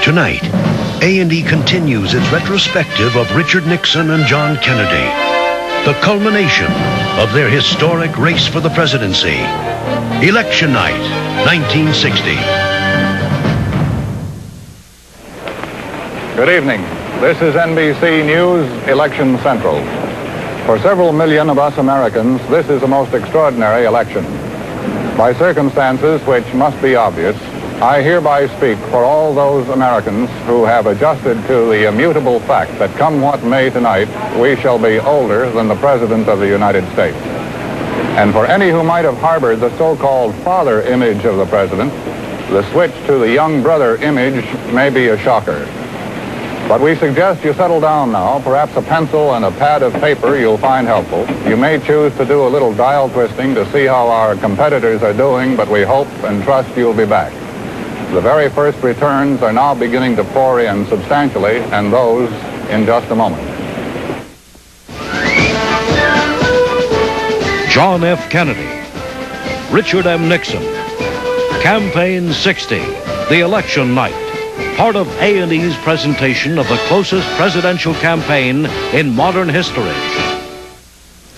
Tonight, A&E continues its retrospective of Richard Nixon and John Kennedy, the culmination of their historic race for the presidency. Election night, 1960. Good evening. This is NBC News Election Central. For several million of us Americans, this is a most extraordinary election. By circumstances which must be obvious, I hereby speak for all those Americans who have adjusted to the immutable fact that come what may tonight, we shall be older than the President of the United States. And for any who might have harbored the so-called father image of the President, the switch to the young brother image may be a shocker. But we suggest you settle down now. Perhaps a pencil and a pad of paper you'll find helpful. You may choose to do a little dial twisting to see how our competitors are doing, but we hope and trust you'll be back. The very first returns are now beginning to pour in substantially, and those in just a moment. John F. Kennedy, Richard M. Nixon, Campaign 60, the election night. Part of A&E's presentation of the closest presidential campaign in modern history.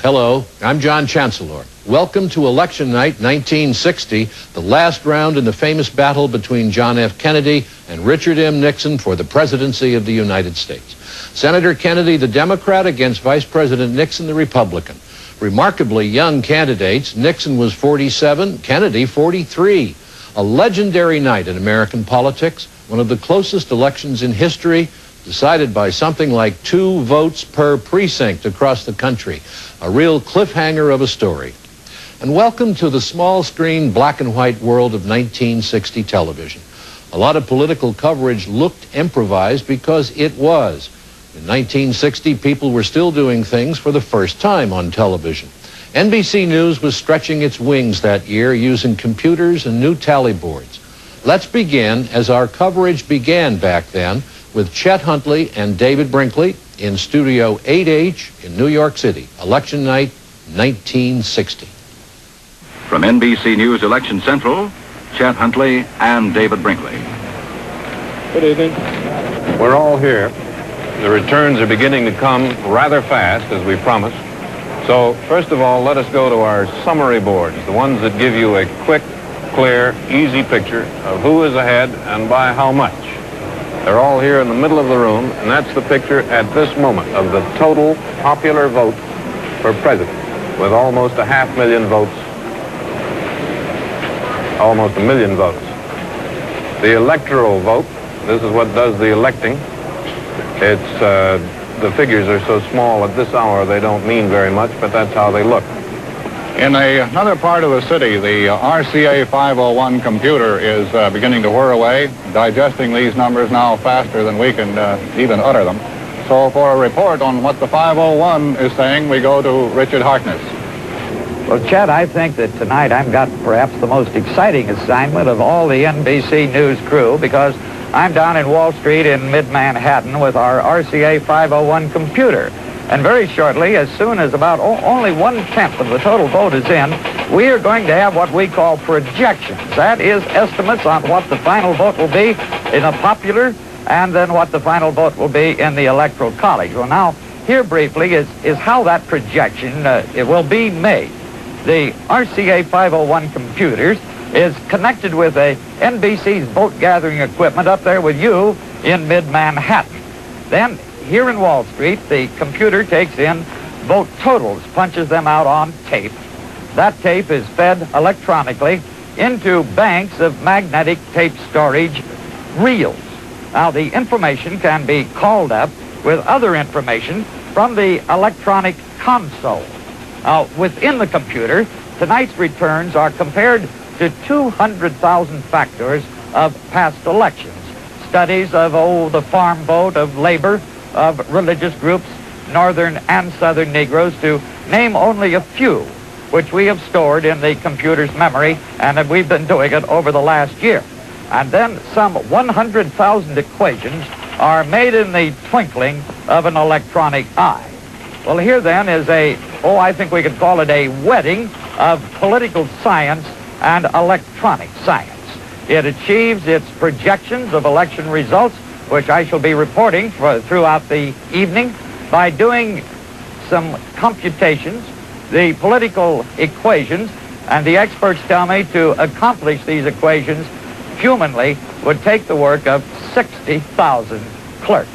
Hello, I'm John Chancellor. Welcome to Election Night 1960, the last round in the famous battle between John F. Kennedy and Richard M. Nixon for the presidency of the United States. Senator Kennedy, the Democrat, against Vice President Nixon, the Republican. Remarkably young candidates. Nixon was 47, Kennedy 43. A legendary night in American politics. One of the closest elections in history, decided by something like 2 votes per precinct across the country. A real cliffhanger of a story. And welcome to the small screen black and white world of 1960 television. A lot of political coverage looked improvised because it was. In 1960, people were still doing things for the first time on television. NBC News was stretching its wings that year using computers and new tally boards. Let's begin, as our coverage began back then, with Chet Huntley and David Brinkley in Studio 8H in New York City. Election night, 1960. From NBC News Election Central, Chet Huntley and David Brinkley. Good evening. We're all here. The returns are beginning to come rather fast, as we promised. So, first of all, let us go to our summary boards, the ones that give you a quick, clear, easy picture of who is ahead and by how much. They're all here in the middle of the room, and that's the picture at this moment of the total popular vote for president, with almost 500,000 votes, almost 1 million votes. The electoral vote, this is what does the electing. It's, the figures are so small at this hour they don't mean very much, but that's how they look. In another part of the city, the RCA 501 computer is beginning to whir away, digesting these numbers now faster than we can even utter them. So for a report on what the 501 is saying, we go to Richard Harkness. Well, Chet, I think that tonight I've got perhaps the most exciting assignment of all the NBC News crew, because I'm down in Wall Street in mid-Manhattan with our RCA 501 computer. And very shortly, as soon as about only 1/10 of the total vote is in, we are going to have what we call projections. That is estimates on what the final vote will be in a popular, and then what the final vote will be in the Electoral College. Well, now, here briefly is how that projection it will be made. The RCA 501 computers is connected with a NBC's vote-gathering equipment up there with you in mid-Manhattan. Then, here in Wall Street, the computer takes in vote totals, punches them out on tape. That tape is fed electronically into banks of magnetic tape storage reels. Now, the information can be called up with other information from the electronic console. Now, within the computer, tonight's returns are compared to 200,000 factors of past elections. Studies of, the farm vote, of labor, of religious groups, northern and southern Negroes, to name only a few, which we have stored in the computer's memory, and we've been doing it over the last year. And then some 100,000 equations are made in the twinkling of an electronic eye. Well, here then is I think we could call it a wedding of political science and electronic science. It achieves its projections of election results, which I shall be reporting throughout the evening, by doing some computations, the political equations, and the experts tell me to accomplish these equations humanly would take the work of 60,000 clerks.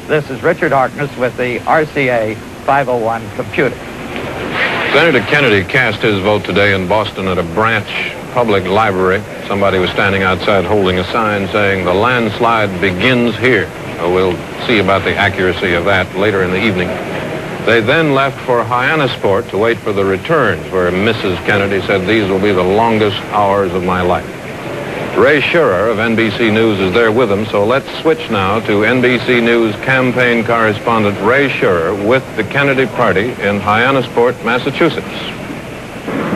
This is Richard Harkness with the RCA 501 computer. Senator Kennedy cast his vote today in Boston at a branch public library. Somebody was standing outside holding a sign saying, "The landslide begins here." We'll see about the accuracy of that later in the evening. They then left for Hyannisport to wait for the returns, where Mrs. Kennedy said, "These will be the longest hours of my life." Ray Scherer of NBC News is there with them, so let's switch now to NBC News campaign correspondent Ray Scherer with the Kennedy Party in Hyannisport, Massachusetts.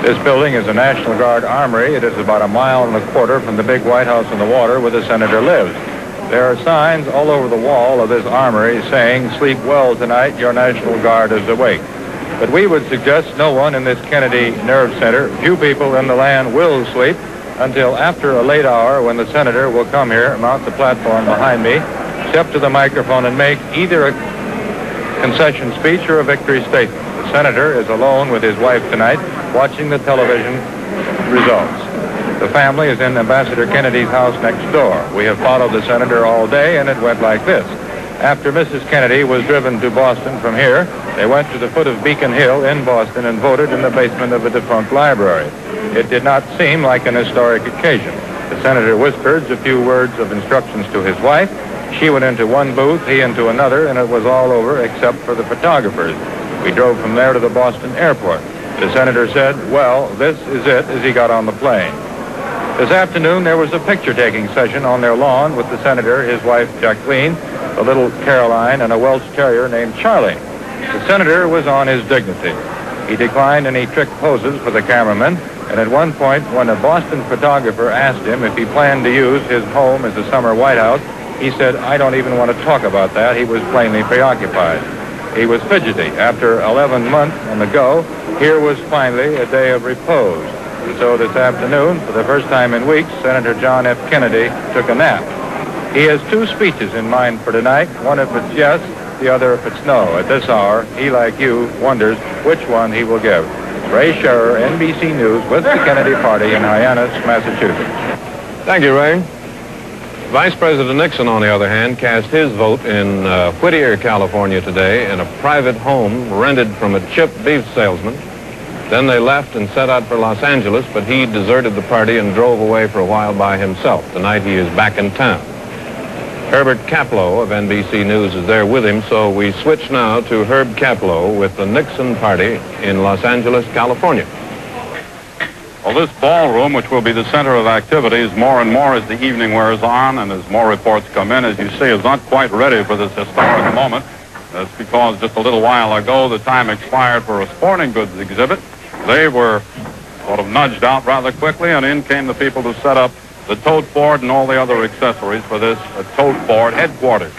This building is a National Guard armory. It is about 1.25 miles from the big White House on the water where the senator lives. There are signs all over the wall of this armory saying, "Sleep well tonight, your National Guard is awake." But we would suggest no one in this Kennedy Nerve Center, few people in the land will sleep until after a late hour when the senator will come here, mount the platform behind me, step to the microphone and make either a concession speech or a victory statement. The senator is alone with his wife tonight watching the television results. The family is in Ambassador Kennedy's house next door. We have followed the senator all day, and it went like this. After Mrs. Kennedy was driven to Boston from here, they went to the foot of Beacon Hill in Boston and voted in the basement of a defunct library. It did not seem like an historic occasion. The senator whispered a few words of instructions to his wife. She went into one booth, he into another, and it was all over except for the photographers. We drove from there to the Boston airport. The senator said, "Well, this is it," as he got on the plane. This afternoon, there was a picture-taking session on their lawn with the senator, his wife, Jacqueline, the little Caroline, and a Welsh terrier named Charlie. The senator was on his dignity. He declined any trick poses for the cameraman, and at one point, when a Boston photographer asked him if he planned to use his home as a summer White House, he said, "I don't even want to talk about that." He was plainly preoccupied. He was fidgety. After 11 months on the go, here was finally a day of repose. And so this afternoon, for the first time in weeks, Senator John F. Kennedy took a nap. He has two speeches in mind for tonight, one if it's yes, the other if it's no. At this hour, he, like you, wonders which one he will give. Ray Scherer, NBC News, with the Kennedy Party in Hyannis, Massachusetts. Thank you, Ray. Vice President Nixon, on the other hand, cast his vote in Whittier, California today in a private home rented from a chip beef salesman. Then they left and set out for Los Angeles, but he deserted the party and drove away for a while by himself. Tonight he is back in town. Herbert Kaplow of NBC News is there with him, so we switch now to Herb Kaplow with the Nixon Party in Los Angeles, California. Well, this ballroom, which will be the center of activities more and more as the evening wears on and as more reports come in, as you see, is not quite ready for this historic moment. That's because just a little while ago, the time expired for a sporting goods exhibit. They were sort of nudged out rather quickly, and in came the people to set up the tote board and all the other accessories for this tote board headquarters.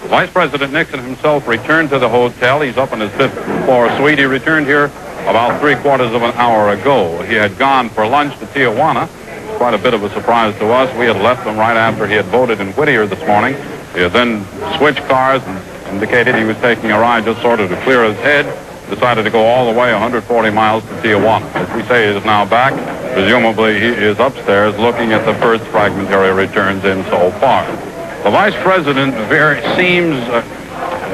Vice President Nixon himself returned to the hotel. He's up in his 5th floor suite. He returned here about 3/4 of an hour ago. He had gone for lunch to Tijuana. Quite a bit of a surprise to us. We had left him right after he had voted in Whittier this morning. He had then switched cars and indicated he was taking a ride just sort of to clear his head. Decided to go all the way 140 miles to Tijuana. As we say, he is now back. Presumably, he is upstairs looking at the first fragmentary returns in so far. The Vice President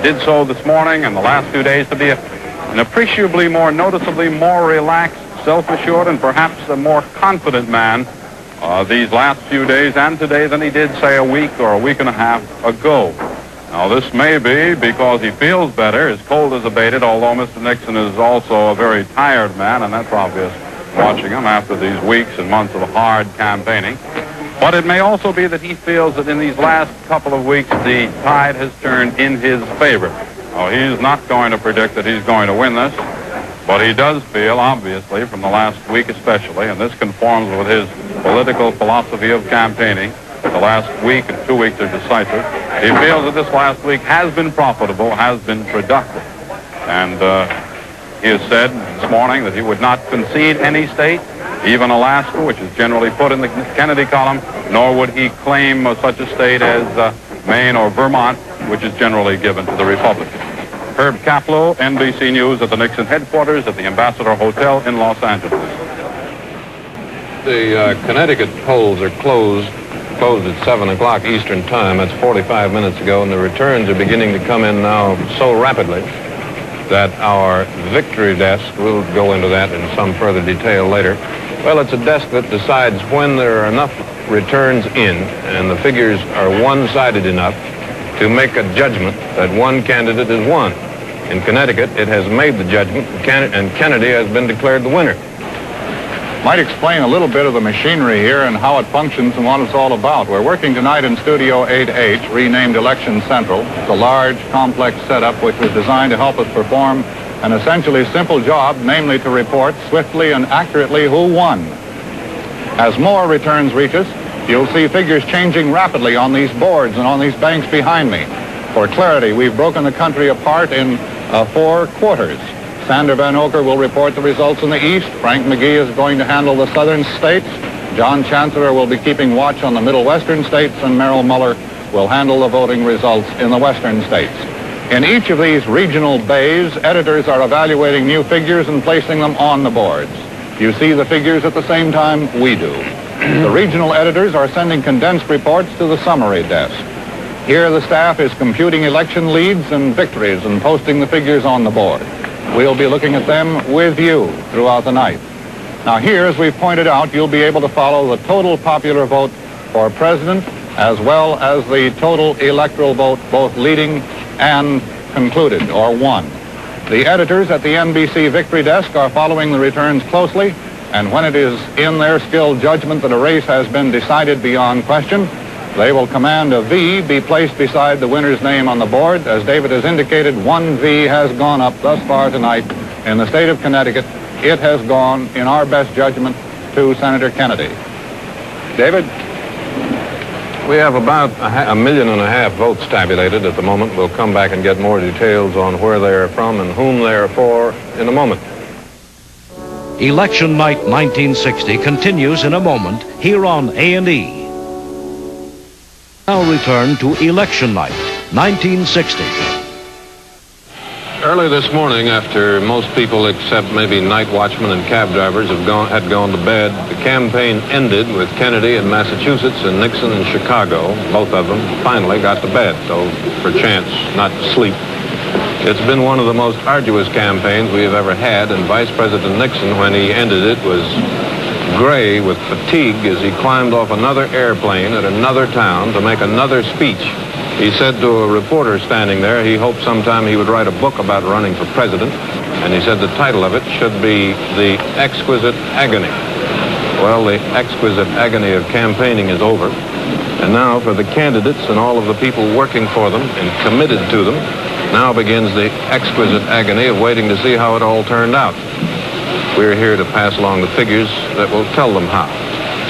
did so this morning and the last few days to be an appreciably more, noticeably more relaxed, self-assured, and perhaps a more confident man these last few days and today than he did, say, a week or a week and a half ago. Now, this may be because he feels better. His cold is abated, although Mr. Nixon is also a very tired man, and that's obvious watching him after these weeks and months of hard campaigning. But it may also be that he feels that in these last couple of weeks, the tide has turned in his favor. Now, he's not going to predict that he's going to win this, but he does feel, obviously, from the last week especially, and this conforms with his political philosophy of campaigning, the last week and 2 weeks are decisive. He feels that this last week has been profitable, has been productive. And he has said this morning that he would not concede any state, even Alaska, which is generally put in the Kennedy column. nor would he claim such a state as Maine or Vermont, which is generally given to the Republicans. Herb Kaplow, NBC News at the Nixon headquarters at the Ambassador Hotel in Los Angeles. The Connecticut polls are closed at 7 o'clock Eastern Time. That's 45 minutes ago, and the returns are beginning to come in now so rapidly that our victory desk, we'll go into that in some further detail later. Well, it's a desk that decides when there are enough returns in and the figures are one-sided enough to make a judgment that one candidate is won. In Connecticut, it has made the judgment, and Kennedy has been declared the winner. Might explain a little bit of the machinery here and how it functions and what it's all about. We're working tonight in Studio 8H, renamed Election Central. It's a large, complex setup which was designed to help us perform an essentially simple job, namely to report swiftly and accurately who won. As more returns reach us, you'll see figures changing rapidly on these boards and on these banks behind me. For clarity, we've broken the country apart in 4 quarters. Sander Van Oker will report the results in the East. Frank McGee is going to handle the southern states. John Chancellor will be keeping watch on the middle western states, and Merrill Muller will handle the voting results in the western states. In each of these regional bays, editors are evaluating new figures and placing them on the boards. You see the figures at the same time we do. The regional editors are sending condensed reports to the summary desk. Here the staff is computing election leads and victories and posting the figures on the board. We'll be looking at them with you throughout the night. Now here, as we've pointed out, you'll be able to follow the total popular vote for president as well as the total electoral vote, both leading and concluded or won. The editors at the NBC Victory Desk are following the returns closely, and when it is in their skilled judgment that a race has been decided beyond question, they will command a V be placed beside the winner's name on the board. As David has indicated, 1 V has gone up thus far tonight in the state of Connecticut. It has gone, in our best judgment, to Senator Kennedy. David? We have about 1.5 million votes tabulated at the moment. We'll come back and get more details on where they are from and whom they are for in a moment. Election night 1960 continues in a moment here on A&E. Now return to election night 1960. Early this morning, after most people except maybe night watchmen and cab drivers had gone to bed, the campaign ended with Kennedy in Massachusetts and Nixon in Chicago. Both of them finally got to bed, though perchance not to sleep. It's been one of the most arduous campaigns we have ever had, and Vice President Nixon, when he ended it, was gray with fatigue as he climbed off another airplane at another town to make another speech. He said to a reporter standing there he hoped sometime he would write a book about running for president, and he said the title of it should be The Exquisite Agony. Well, the exquisite agony of campaigning is over, and now for the candidates and all of the people working for them and committed to them, now begins the exquisite agony of waiting to see how it all turned out. We're here to pass along the figures that will tell them how.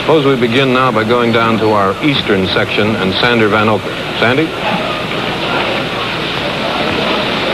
Suppose we begin now by going down to our eastern section and Sander Van Oker. Sandy?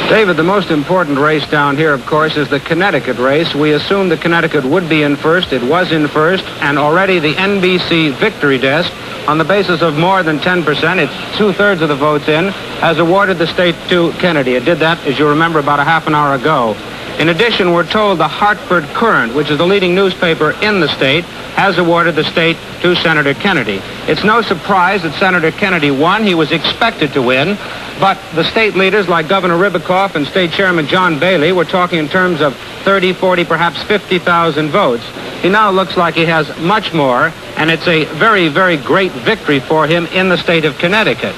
David, the most important race down here, of course, is the Connecticut race. We assumed that Connecticut would be in first. It was in first, and already the NBC Victory Desk, on the basis of more than 10%, it's 2/3 of the votes in, has awarded the state to Kennedy. It did that, as you remember, about a half an hour ago. In addition, we're told the Hartford Courant, which is the leading newspaper in the state, has awarded the state to Senator Kennedy. It's no surprise that Senator Kennedy won. He was expected to win, but the state leaders like Governor Ribicoff and State Chairman John Bailey were talking in terms of 30, 40, perhaps 50,000 votes. He now looks like he has much more, and it's a very, very great victory for him in the state of Connecticut.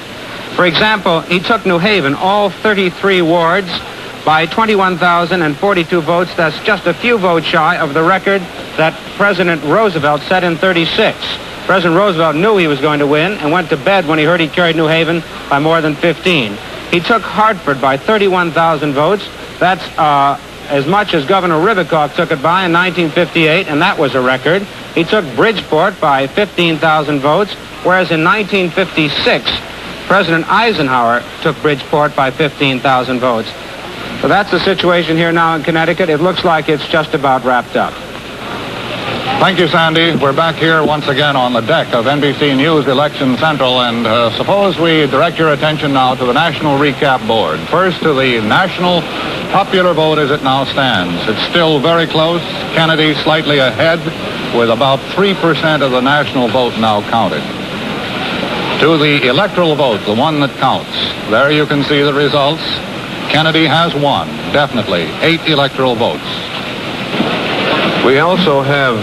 For example, he took New Haven, all 33 wards, by 21,042 votes. That's just a few votes shy of the record that President Roosevelt set in 36. President Roosevelt knew he was going to win and went to bed when he heard he carried New Haven by more than 15. He took Hartford by 31,000 votes. That's as much as Governor Ribicoff took it by in 1958, and that was a record. He took Bridgeport by 15,000 votes, whereas in 1956, President Eisenhower took Bridgeport by 15,000 votes. So that's the situation here now in Connecticut. It looks like it's just about wrapped up. Thank you, Sandy. We're back here once again on the deck of NBC News Election Central, and suppose we direct your attention now to the National Recap Board. First to the national popular vote as it now stands. It's still very close. Kennedy slightly ahead with about 3% of the national vote now counted. To the electoral vote, the one that counts. There you can see the results. Kennedy has won, definitely, 8 electoral votes. We also have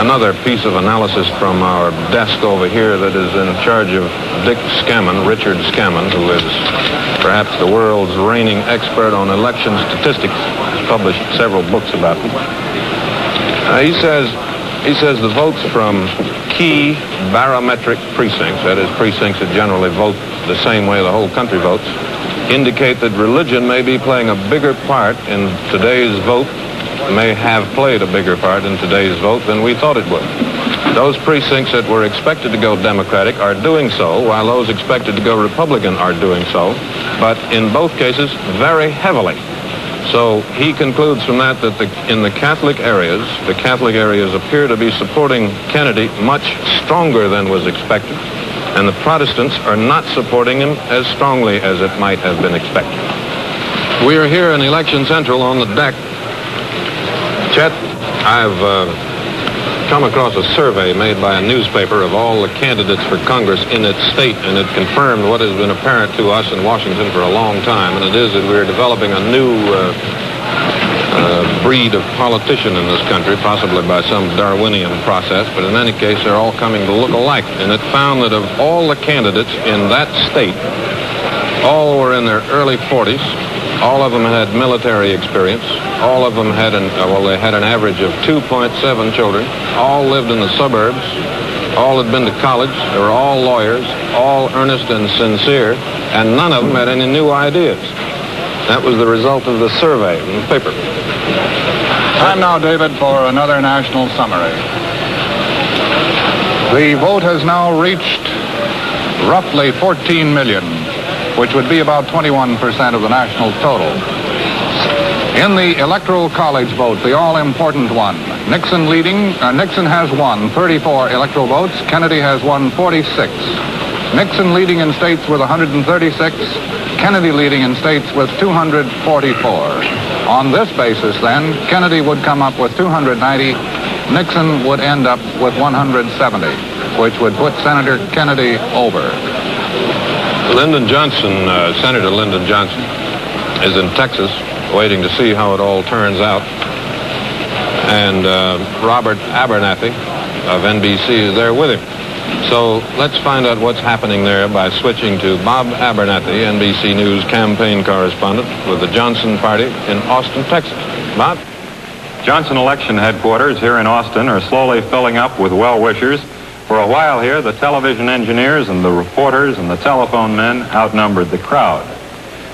another piece of analysis from our desk over here that is in charge of Dick Scammon, Richard Scammon, who is perhaps the world's reigning expert on election statistics. He's published several books about them. He says the votes from key barometric precincts, that is, precincts that generally vote the same way the whole country votes, indicate that religion may be playing a bigger part in today's vote, may have played a bigger part in today's vote than we thought it would. Those precincts that were expected to go Democratic are doing so, while those expected to go Republican are doing so, but in both cases, very heavily. So he concludes from that in the Catholic areas appear to be supporting Kennedy much stronger than was expected, and the Protestants are not supporting him as strongly as it might have been expected. We are here in Election Central on the deck. Chet, I've come across a survey made by a newspaper of all the candidates for Congress in its state, and it confirmed what has been apparent to us in Washington for a long time, and it is that we're developing a new breed of politician in this country, possibly by some Darwinian process, but in any case, they're all coming to look alike. And it found that of all the candidates in that state, all were in their early 40s. All of them had military experience. All of them had they had an average of 2.7 children. All lived in the suburbs. All had been to college. They were all lawyers, all earnest and sincere, and none of them had any new ideas. That was the result of the survey in the paper. Time now, David, for another national summary. The vote has now reached roughly 14 million, which would be about 21% of the national total. In the Electoral College vote, the all-important one, Nixon has won 34 electoral votes. Kennedy has won 46. Nixon leading in states with 136. Kennedy leading in states with 244. On this basis, then, Kennedy would come up with 290. Nixon would end up with 170, which would put Senator Kennedy over. Lyndon Johnson, Senator Lyndon Johnson, is in Texas waiting to see how it all turns out. And Robert Abernathy of NBC is there with him. So let's find out what's happening there by switching to Bob Abernathy, NBC News campaign correspondent with the Johnson Party in Austin, Texas. Bob? Johnson election headquarters here in Austin are slowly filling up with well-wishers. For a while here, the television engineers and the reporters and the telephone men outnumbered the crowd.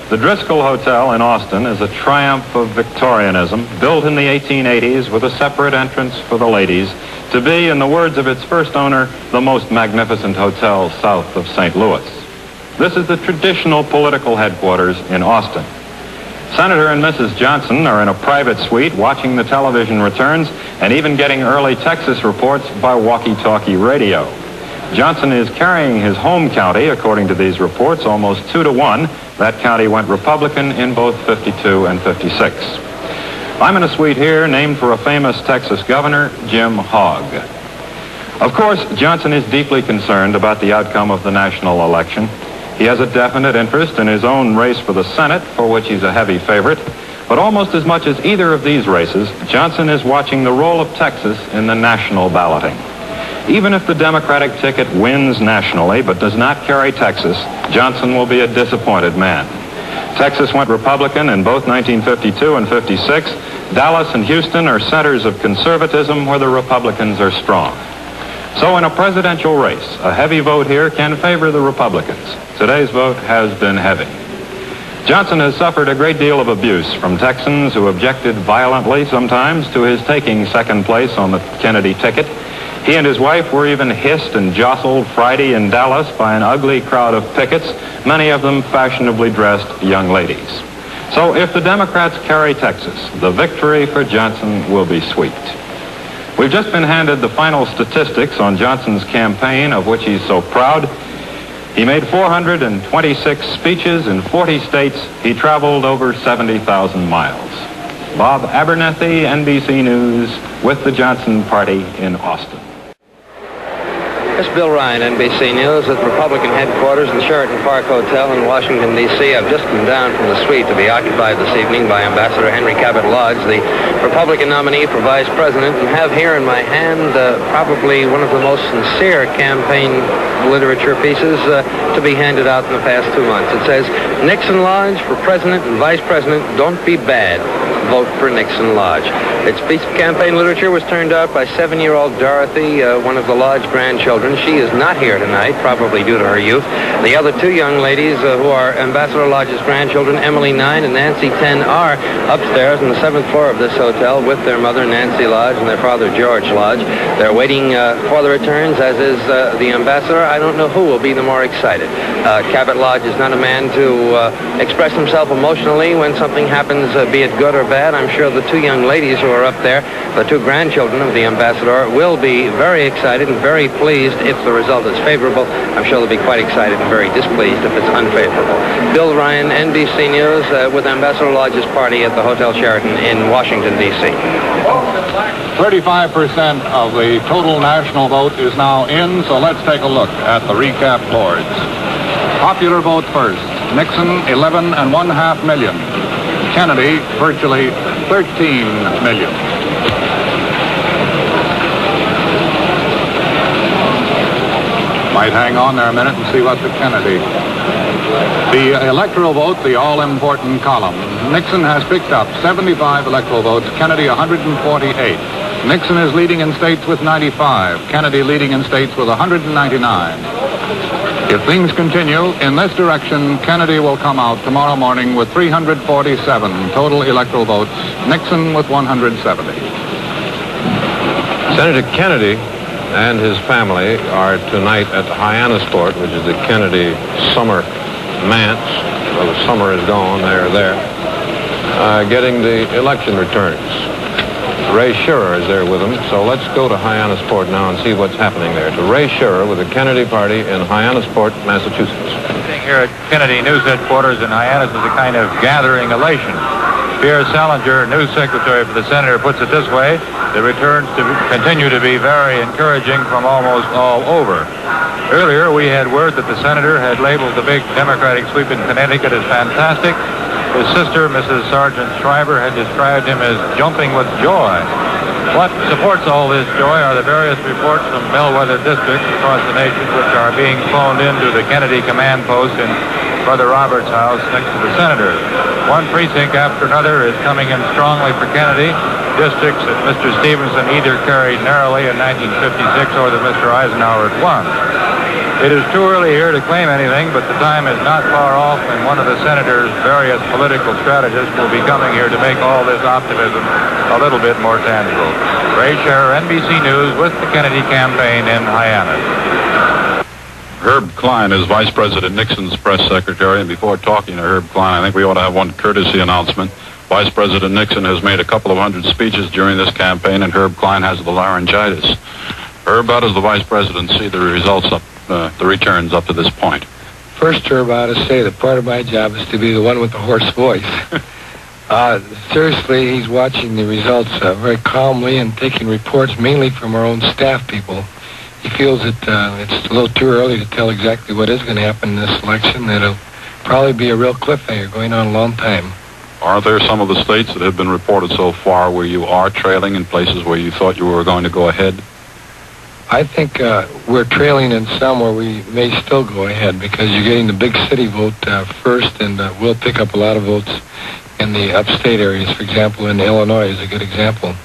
The Driscoll Hotel in Austin is a triumph of Victorianism, built in the 1880s with a separate entrance for the ladies, to be, in the words of its first owner, the most magnificent hotel south of St. Louis. This is the traditional political headquarters in Austin. Senator and Mrs. Johnson are in a private suite watching the television returns and even getting early Texas reports by walkie-talkie radio. Johnson is carrying his home county, according to these reports, almost 2-1. That county went Republican in both 52 and 56. I'm in a suite here named for a famous Texas governor, Jim Hogg. Of course, Johnson is deeply concerned about the outcome of the national election. He has a definite interest in his own race for the Senate, for which he's a heavy favorite. But almost as much as either of these races, Johnson is watching the role of Texas in the national balloting. Even if the Democratic ticket wins nationally but does not carry Texas, Johnson will be a disappointed man. Texas went Republican in both 1952 and 56. Dallas and Houston are centers of conservatism where the Republicans are strong. So in a presidential race, a heavy vote here can favor the Republicans. Today's vote has been heavy. Johnson has suffered a great deal of abuse from Texans who objected violently sometimes to his taking second place on the Kennedy ticket. He and his wife were even hissed and jostled Friday in Dallas by an ugly crowd of pickets, many of them fashionably dressed young ladies. So if the Democrats carry Texas, the victory for Johnson will be sweet. We've just been handed the final statistics on Johnson's campaign, of which he's so proud. He made 426 speeches in 40 states. He traveled over 70,000 miles. Bob Abernethy, NBC News, with the Johnson Party in Austin. This is Bill Ryan, NBC News, at the Republican headquarters in the Sheraton Park Hotel in Washington, D.C. I've just come down from the suite to be occupied this evening by Ambassador Henry Cabot Lodge, the Republican nominee for vice president, and have here in my hand probably one of the most sincere campaign literature pieces to be handed out in the past 2 months. It says, Nixon Lodge for president and vice president, don't be bad. Vote for Nixon Lodge. Its piece of campaign literature was turned out by 7-year-old Dorothy, one of the Lodge grandchildren. She is not here tonight, probably due to her youth. The other two young ladies who are Ambassador Lodge's grandchildren, Emily 9 and Nancy 10, are upstairs on the 7th floor of this hotel with their mother, Nancy Lodge, and their father, George Lodge. They're waiting for the returns, as is the ambassador. I don't know who will be the more excited. Cabot Lodge is not a man to express himself emotionally when something happens, be it good or bad. I'm sure the two young ladies who are up there, the two grandchildren of the ambassador, will be very excited and very pleased if the result is favorable. I'm sure they'll be quite excited and very displeased if it's unfavorable. Bill Ryan, NBC News, with Ambassador Lodge's party at the Hotel Sheraton in Washington, D.C. 35% of the total national vote is now in, so let's take a look at the recap boards. Popular vote first. Nixon, 11.5 million. Kennedy, virtually 13 million. Might hang on there a minute and see what the Kennedy. The electoral vote, the all-important column. Nixon has picked up 75 electoral votes, Kennedy 148. Nixon is leading in states with 95, Kennedy leading in states with 199. If things continue in this direction, Kennedy will come out tomorrow morning with 347 total electoral votes, Nixon with 170. Senator Kennedy and his family are tonight at the Hyannisport, which is the Kennedy summer manse. Well, the summer is gone, they're there, getting the election returns. Ray Schurer is there with them, so let's go to Hyannisport now and see what's happening there. To Ray Schurer with the Kennedy Party in Hyannisport, Massachusetts. Here at Kennedy News Headquarters in Hyannis is a kind of gathering elation. Pierre Salinger, news secretary for the senator, puts it this way: the returns continue to be very encouraging from almost all over. Earlier, we had word that the senator had labeled the big Democratic sweep in Connecticut as fantastic. His sister, Mrs. Sargent Shriver, had described him as jumping with joy. What supports all this joy are the various reports from bellwether districts across the nation which are being phoned into the Kennedy command post in Brother Robert's house next to the senator. One precinct after another is coming in strongly for Kennedy. Districts that Mr. Stevenson either carried narrowly in 1956 or that Mr. Eisenhower had won. It is too early here to claim anything, but the time is not far off, and one of the senator's various political strategists will be coming here to make all this optimism a little bit more tangible. Ray Schurer, NBC News, with the Kennedy campaign in Hyannis. Herb Klein is Vice President Nixon's press secretary, and before talking to Herb Klein, I think we ought to have one courtesy announcement. Vice President Nixon has made a couple of hundred speeches during this campaign, and Herb Klein has the laryngitis. Herb, how does the Vice President see the results the returns up to this point? First, Herb, I ought to say that part of my job is to be the one with the hoarse voice. Seriously, he's watching the results very calmly and taking reports mainly from our own staff people. He feels that it's a little too early to tell exactly what is going to happen in this election. It'll probably be a real cliffhanger going on a long time. Are there some of the states that have been reported so far where you are trailing in places where you thought you were going to go ahead? I think we're trailing in some where we may still go ahead because you're getting the big city vote first, and we'll pick up a lot of votes in the upstate areas. For example, in Illinois is a good example.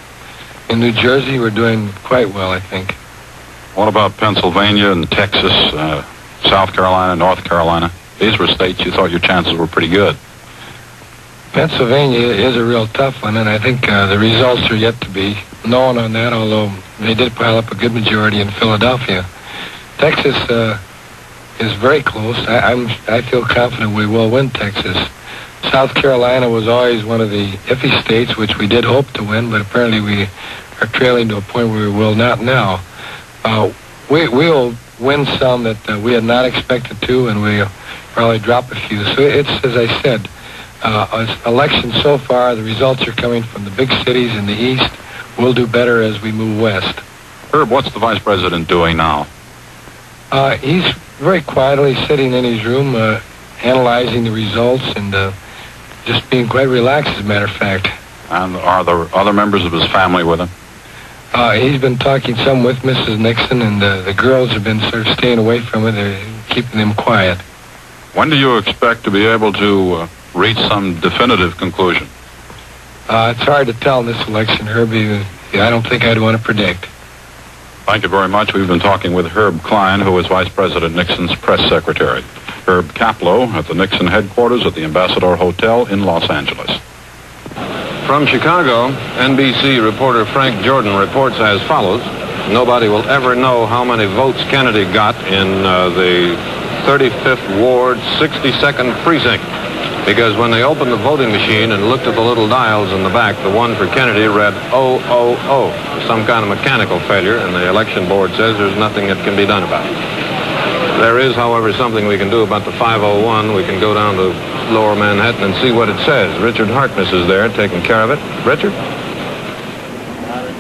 In New Jersey, we're doing quite well, I think. What about Pennsylvania and Texas, South Carolina, North Carolina? These were states you thought your chances were pretty good. Pennsylvania is a real tough one, and I think the results are yet to be known on that, although they did pile up a good majority in Philadelphia. Texas is very close. I feel confident we will win Texas. South Carolina was always one of the iffy states, which we did hope to win, but apparently we are trailing to a point where we will not now. We'll win some that we had not expected to, and we'll probably drop a few. So it's, as I said, elections so far, the results are coming from the big cities in the east. We'll do better as we move west. Herb, what's the vice president doing now? He's very quietly sitting in his room, analyzing the results and just being quite relaxed, as a matter of fact. And are there other members of his family with him? He's been talking some with Mrs. Nixon, and the girls have been sort of staying away from it. They're keeping them quiet. When do you expect to be able to reach some definitive conclusion? It's hard to tell in this election, Herbie. I don't think I'd want to predict. Thank you very much. We've been talking with Herb Klein, who is Vice President Nixon's press secretary. Herb Kaplow at the Nixon headquarters at the Ambassador Hotel in Los Angeles. From Chicago, NBC reporter Frank Jordan reports as follows. Nobody will ever know how many votes Kennedy got in the 35th Ward, 62nd Precinct. Because when they opened the voting machine and looked at the little dials in the back, the one for Kennedy read 000, some kind of mechanical failure, and the election board says there's nothing that can be done about it. There is, however, something we can do about the 501. We can go down to Lower Manhattan and see what it says. Richard Harkness is there taking care of it. Richard?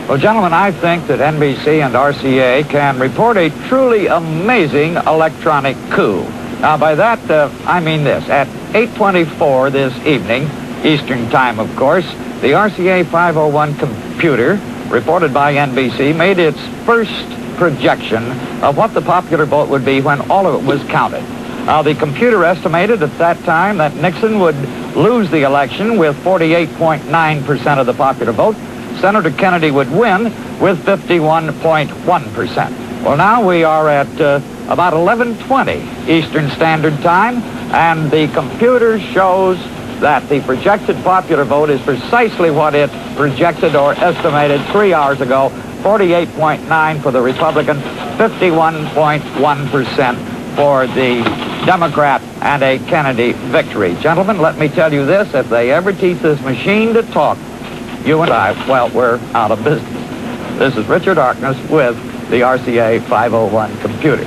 Well, gentlemen, I think that NBC and RCA can report a truly amazing electronic coup. Now, by that, I mean this. At 8:24 this evening, Eastern Time, of course, the RCA 501 computer, reported by NBC, made its first projection of what the popular vote would be when all of it was counted. The computer estimated at that time that Nixon would lose the election with 48.9% of the popular vote. Senator Kennedy would win with 51.1%. Well, now we are at about 11:20 Eastern Standard Time, and the computer shows that the projected popular vote is precisely what it projected or estimated 3 hours ago, 48.9 for the Republican, 51.1% for the Democrat, and a Kennedy victory. Gentlemen, let me tell you this, if they ever teach this machine to talk, you and I, well, we're out of business. This is Richard Harkness with the RCA 501 computer.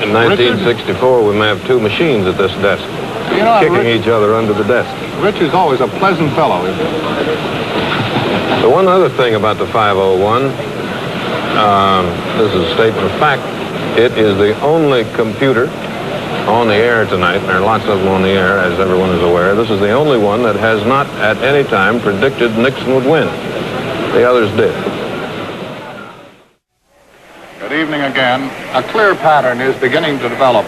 In 1964, we may have two machines at this desk, kicking each other under the desk. Rich is always a pleasant fellow, isn't he? So one other thing about the 501, this is a statement of fact. It is the only computer on the air tonight, and there are lots of them on the air, as everyone is aware. This is the only one that has not at any time predicted Nixon would win. The others did. Good evening again. A clear pattern is beginning to develop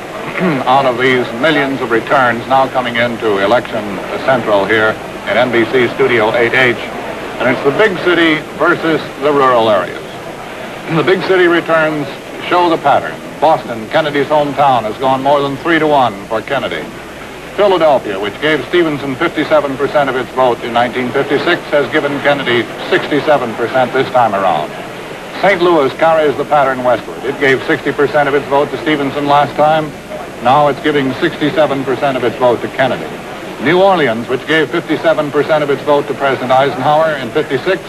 out of these millions of returns now coming into Election Central here at NBC Studio 8H. And it's the big city versus the rural areas. The big city returns show the pattern. Boston, Kennedy's hometown, has gone more than 3-1 for Kennedy. Philadelphia, which gave Stevenson 57% of its vote in 1956, has given Kennedy 67% this time around. St. Louis carries the pattern westward. It gave 60% of its vote to Stevenson last time. Now it's giving 67% of its vote to Kennedy. New Orleans, which gave 57% of its vote to President Eisenhower in 56,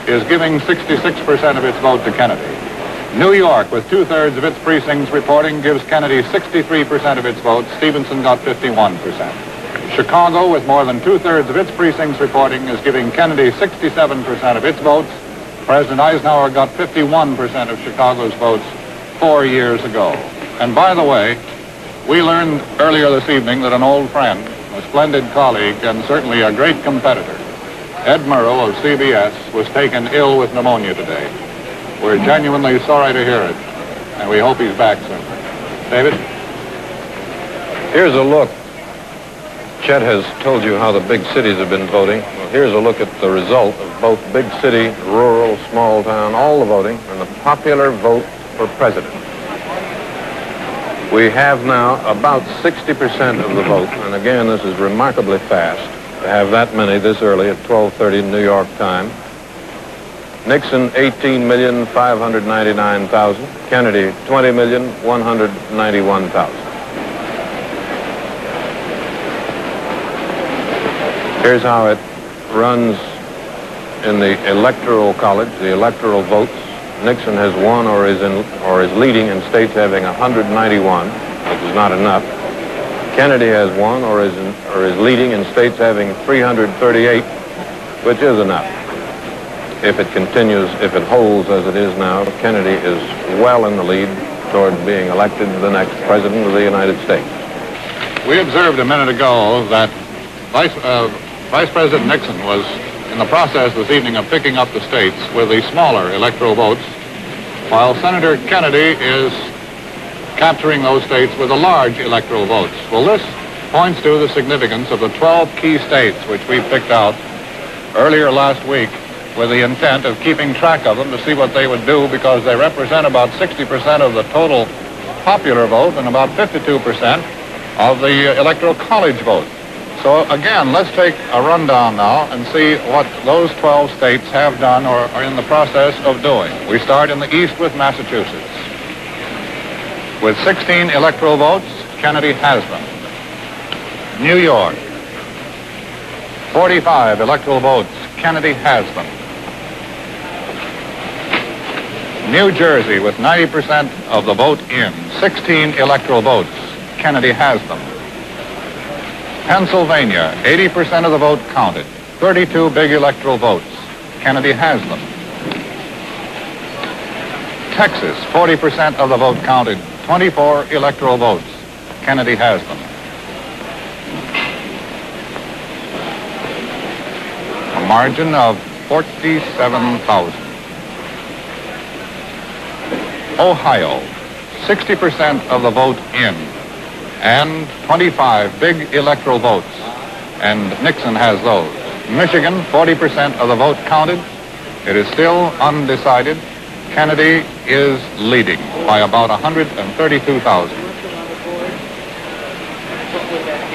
is giving 66% of its vote to Kennedy. New York, with 2/3 of its precincts reporting, gives Kennedy 63% of its votes. Stevenson got 51%. Chicago, with more than 2/3 of its precincts reporting, is giving Kennedy 67% of its votes. President Eisenhower got 51% of Chicago's votes 4 years ago. And by the way, we learned earlier this evening that an old friend, a splendid colleague, and certainly a great competitor, Ed Murrow of CBS, was taken ill with pneumonia today. We're genuinely sorry to hear it, and we hope he's back soon. David? Here's a look. Chet has told you how the big cities have been voting. Well, here's a look at the result of both big city, rural, small town, all the voting, and the popular vote for president. We have now about 60% of the vote, and again, this is remarkably fast to have that many this early at 12:30 New York time. Nixon, 18,599,000. Kennedy, 20,191,000. Here's how it runs in the Electoral College, the electoral votes, Nixon has won or is leading in states having 191, which is not enough. Kennedy has won or is leading in states having 338, which is enough. If it continues, if it holds as it is now, Kennedy is well in the lead toward being elected the next president of the United States. We observed a minute ago that Vice President Nixon was in the process this evening of picking up the states with the smaller electoral votes, while Senator Kennedy is capturing those states with the large electoral votes. Well, this points to the significance of the 12 key states which we picked out earlier last week with the intent of keeping track of them to see what they would do, because they represent about 60% of the total popular vote and about 52% of the Electoral College vote. So again, let's take a rundown now and see what those 12 states have done or are in the process of doing. We start in the east with Massachusetts. With 16 electoral votes, Kennedy has them. New York, 45 electoral votes, Kennedy has them. New Jersey, with 90% of the vote in, 16 electoral votes, Kennedy has them. Pennsylvania, 80% of the vote counted, 32 big electoral votes, Kennedy has them. Texas, 40% of the vote counted, 24 electoral votes, Kennedy has them. A margin of 47,000. Ohio, 60% of the vote in, and 25 big electoral votes, and Nixon has those. Michigan, 40% of the vote counted. It is still undecided. Kennedy is leading by about 132,000.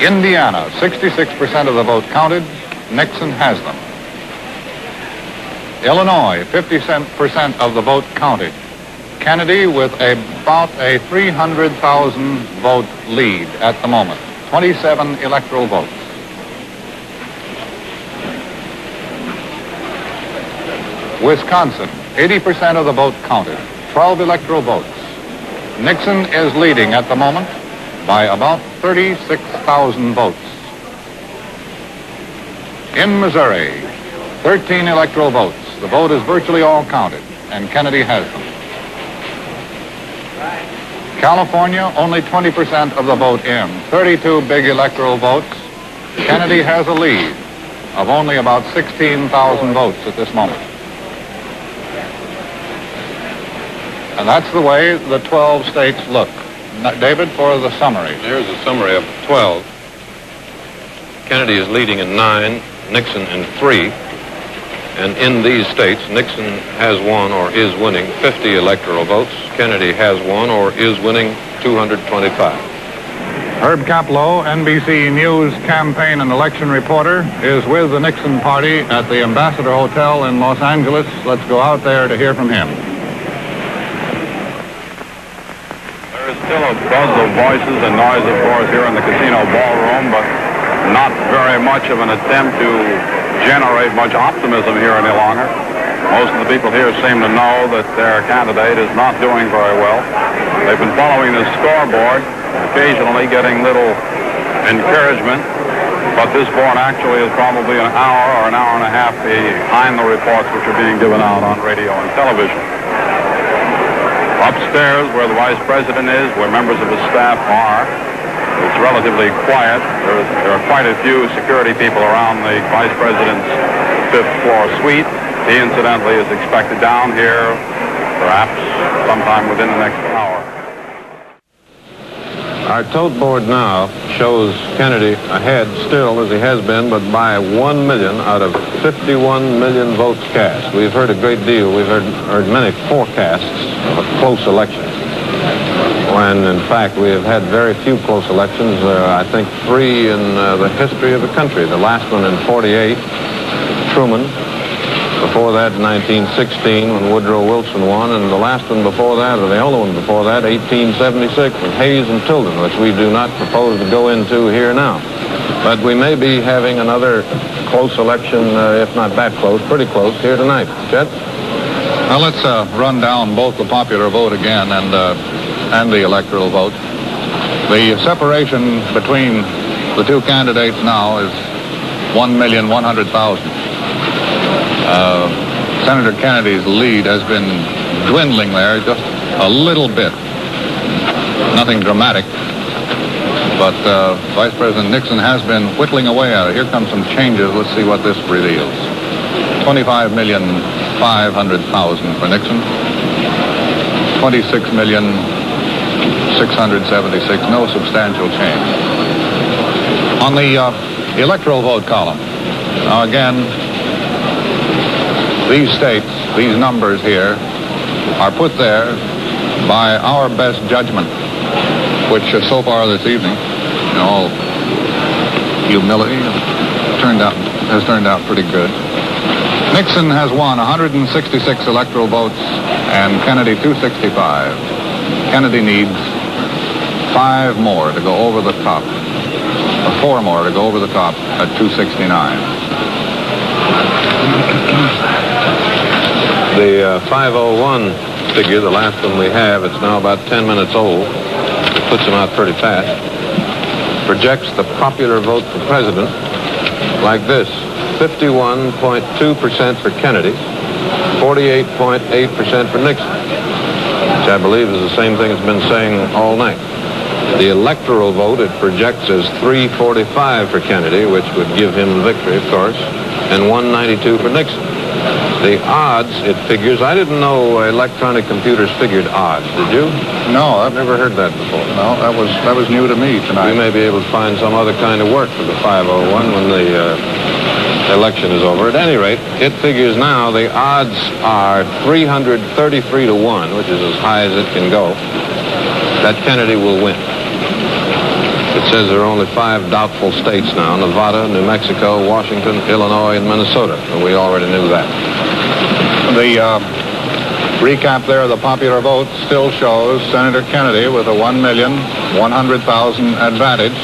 Indiana, 66% of the vote counted. Nixon has them. Illinois, 50% of the vote counted. Kennedy with about a 300,000 vote lead at the moment. 27 electoral votes. Wisconsin, 80% of the vote counted. 12 electoral votes. Nixon is leading at the moment by about 36,000 votes. In Missouri, 13 electoral votes. The vote is virtually all counted, and Kennedy has them. California, only 20% of the vote in, 32 big electoral votes. Kennedy has a lead of only about 16,000 votes at this moment. And that's the way the 12 states look. David, for the summary. Here's a summary of 12. Kennedy is leading in 9, Nixon in 3. And in these states, Nixon has won or is winning 50 electoral votes. Kennedy has won or is winning 225. Herb Kaplow, NBC News campaign and election reporter, is with the Nixon party at the Ambassador Hotel in Los Angeles. Let's go out there to hear from him. There is still a buzz of voices and noise, of course, here in the casino ballroom, but not very much of an attempt to generate much optimism here any longer. Most of the people here seem to know that their candidate is not doing very well. They've been following the scoreboard, occasionally getting little encouragement, but this board actually is probably an hour or an hour and a half behind the reports which are being given out on radio and television. Upstairs, where the vice president is, where members of his staff are, it's relatively quiet. There are quite a few security people around the vice president's 5th floor suite. He incidentally is expected down here perhaps sometime within the next hour. Our tote board now shows Kennedy ahead still, as he has been, but by 1 million out of 51 million votes cast. We've heard a great deal. We've heard many forecasts of a close election. When, in fact, we have had very few close elections. I think 3 in the history of the country. The last one in 48, Truman. Before that, 1916, when Woodrow Wilson won. And the last one before that, or the only one before that, 1876, with Hayes and Tilden, which we do not propose to go into here now. But we may be having another close election, if not that close, pretty close here tonight. Chet? Well, let's run down both the popular vote again and the electoral vote. The separation between the two candidates now is 1,100,000. Senator Kennedy's lead has been dwindling there just a little bit. Nothing dramatic. But Vice President Nixon has been whittling away at it. Here come some changes. Let's see what this reveals. 25,500,000 for Nixon. 26,676,000. No substantial change. On the electoral vote column, now again, these states, these numbers here, are put there by our best judgment, which so far this evening, in all humility, has turned out pretty good. Nixon has won 166 electoral votes and Kennedy 265. Kennedy needs 5 more to go over the top, or 4 more to go over the top at 269. The 501 figure, the last one we have, it's now about 10 minutes old. It puts them out pretty fast. Projects the popular vote for president like this: 51.2% for Kennedy, 48.8% for Nixon, which I believe is the same thing it's been saying all night. The electoral vote it projects as 345 for Kennedy, which would give him the victory, of course, and 192 for Nixon. The odds, it figures, I didn't know electronic computers figured odds, did you? No, I've never heard that before. No, that was new to me tonight. We may be able to find some other kind of work for the 501 when the election is over. At any rate, it figures now the odds are 333 to 1, which is as high as it can go, that Kennedy will win. It says there are only 5 doubtful states now: Nevada, New Mexico, Washington, Illinois, and Minnesota. And we already knew that. The recap there of the popular vote still shows Senator Kennedy with a 1,100,000 advantage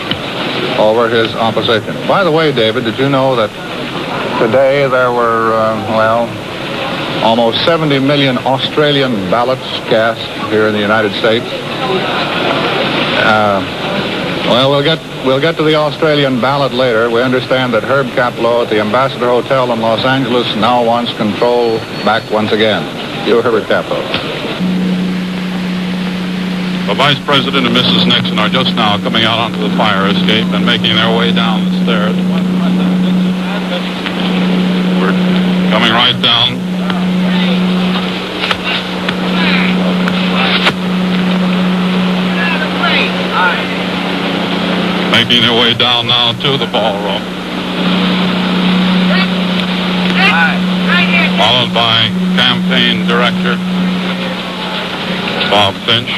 over his opposition. By the way, David, did you know that today there were, almost 70 million Australian ballots cast here in the United States? We'll get to the Australian ballot later. We understand that Herb Kaplow at the Ambassador Hotel in Los Angeles now wants control back once again. You, Herbert Kaplow. The Vice President and Mrs. Nixon are just now coming out onto the fire escape and making their way down the stairs. We're coming right down. Making their way down now to the ballroom. Followed by campaign director Bob Finch.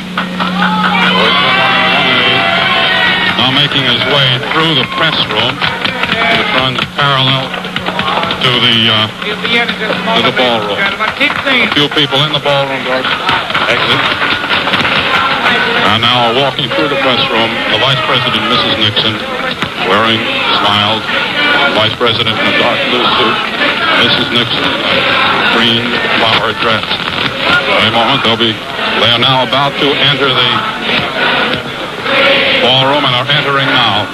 Now making his way through the press room, which runs parallel to the ballroom. A few people in the ballroom doors exit. And now walking through the press room, the Vice President, Mrs. Nixon, wearing smiles. Vice President in a dark blue suit. Mrs. Nixon in a green flower dress. In a moment, they are now about to enter the ballroom and are entering now.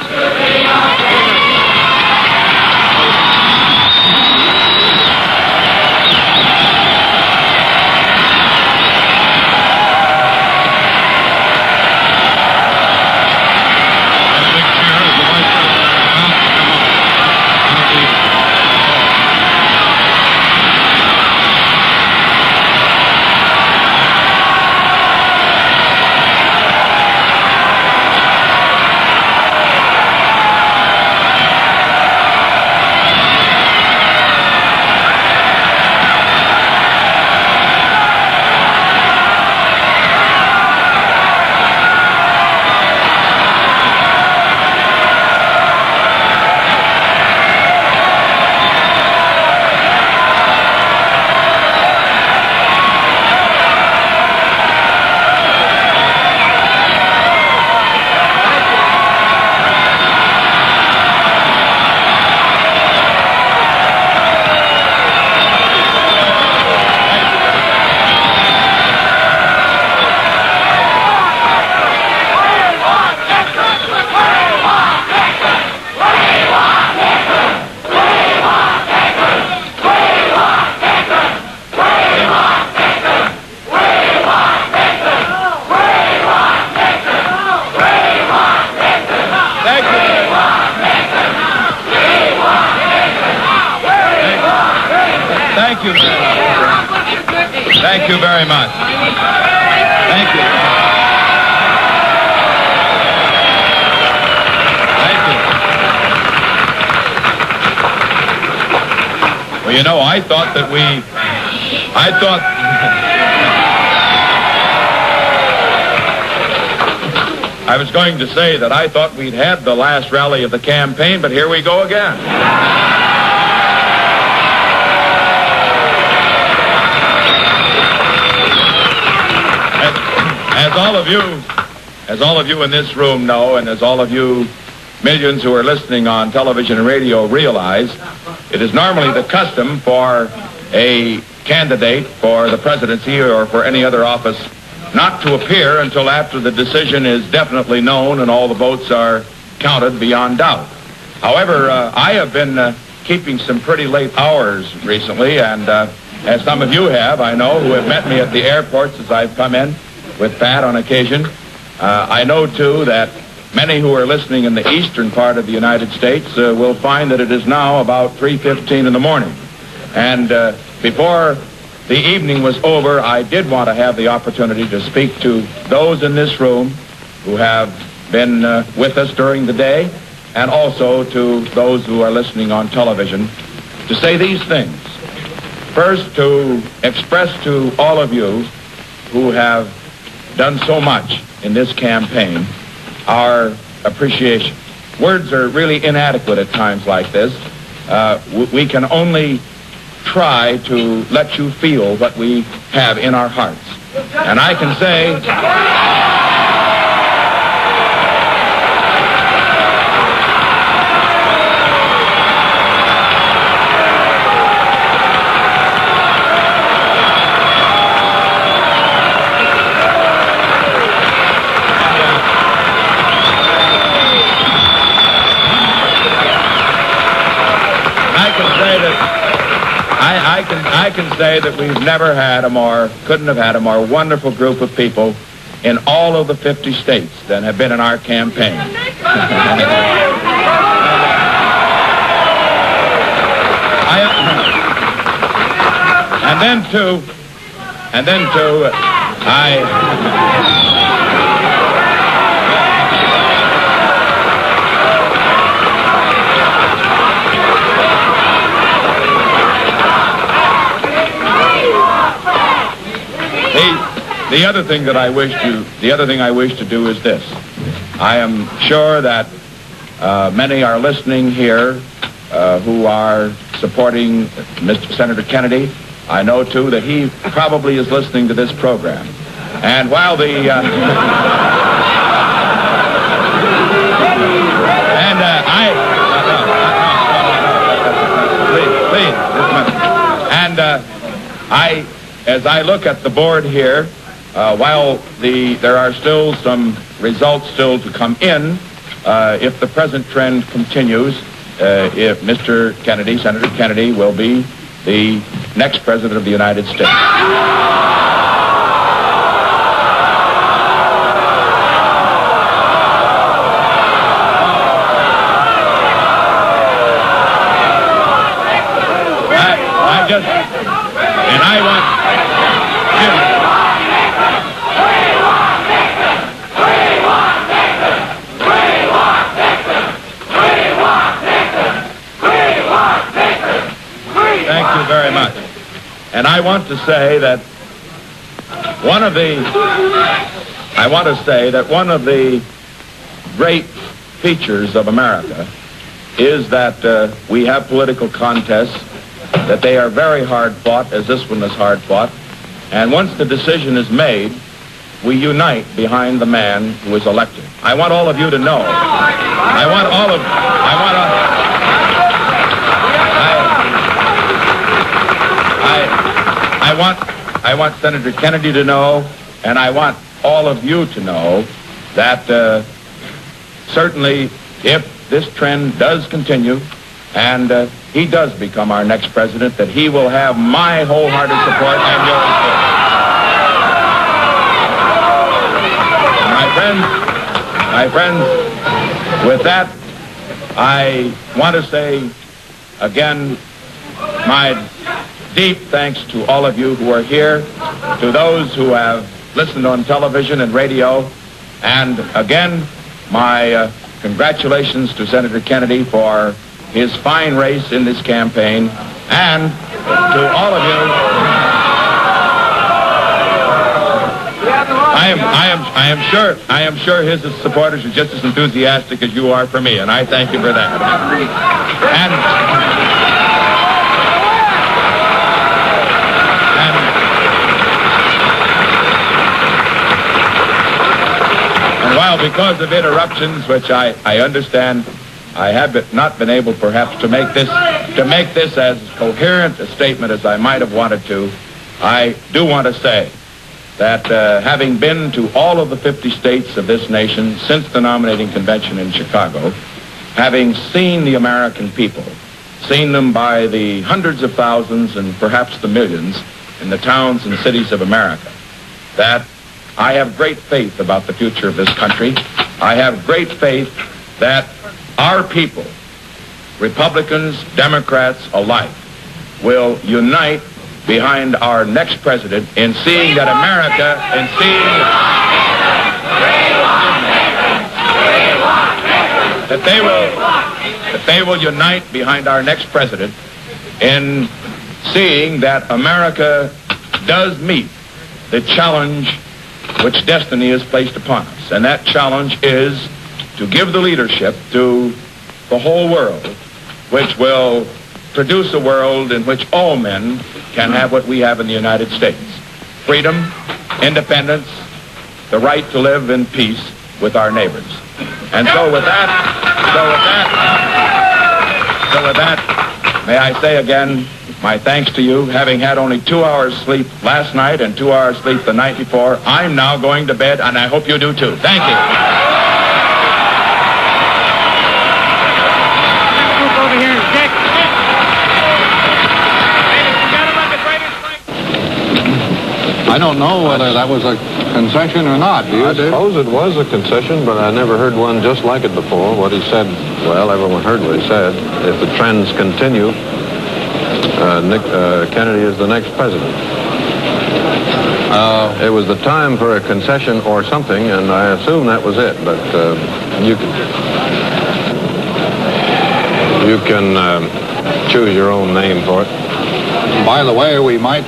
Thank you very much. Thank you very much. Thank you. Thank you. Well, you know, I thought I was going to say that I thought we'd had the last rally of the campaign, but here we go again. As all of you in this room know, and as all of you millions who are listening on television and radio realize, it is normally the custom for a candidate for the presidency or for any other office not to appear until after the decision is definitely known and all the votes are counted beyond doubt. However, I have been keeping some pretty late hours recently, and as some of you have, I know, who have met me at the airports as I've come in with Pat on occasion, I know, too, that many who are listening in the eastern part of the United States will find that it is now about 3:15 in the morning. And before the evening was over, I did want to have the opportunity to speak to those in this room who have been with us during the day, and also to those who are listening on television, to say these things. First, to express to all of you who have done so much in this campaign our appreciation. Words are really inadequate at times like this. We can only try to let you feel what we have in our hearts. And I can say, I can say that we've never had couldn't have had a more wonderful group of people in all of the 50 states than have been in our campaign. And then too, The other thing I wish to do is this. I am sure that many are listening here who are supporting Mr. Senator Kennedy. I know, too, that he probably is listening to this program. And while the... As I look at the board here, while there are still some results still to come in, if the present trend continues, if Mr. Kennedy, Senator Kennedy, will be the next president of the United States. And I want to say that one of the great features of America is that we have political contests, that they are very hard fought, as this one is hard fought. And once the decision is made, we unite behind the man who is elected. I want all of you to know. I want Senator Kennedy to know, and I want all of you to know that certainly if this trend does continue and he does become our next president, that he will have my wholehearted support and yours too. My friends, with that, I want to say again my deep thanks to all of you who are here, to those who have listened on television and radio, and again, my congratulations to Senator Kennedy for his fine race in this campaign, and to all of you. I am sure his supporters are just as enthusiastic as you are for me, and I thank you for that. And while because of interruptions, which I understand, I have not been able perhaps to make this as coherent a statement as I might have wanted to, I do want to say that having been to all of the 50 states of this nation since the nominating convention in Chicago, having seen the American people, seen them by the hundreds of thousands and perhaps the millions in the towns and cities of America, that I have great faith about the future of this country. I have great faith that our people, Republicans, Democrats alike, will unite behind our next president in seeing that America, that they will unite behind our next president in seeing that America does meet the challenge which destiny has placed upon us. And that challenge is to give the leadership to the whole world, which will produce a world in which all men can have what we have in the United States: freedom, independence, the right to live in peace with our neighbors. And so with that, may I say again, my thanks to you. Having had only 2 hours sleep last night and 2 hours sleep the night before, I'm now going to bed, and I hope you do too. Thank you. I don't know whether that was a concession or not. Do you, I suppose it was a concession, but I never heard one just like it before. What he said, well, everyone heard what he said. If the trends continue, Kennedy is the next president. It was the time for a concession or something, and I assume that was it. But you can choose your own name for it. By the way, we might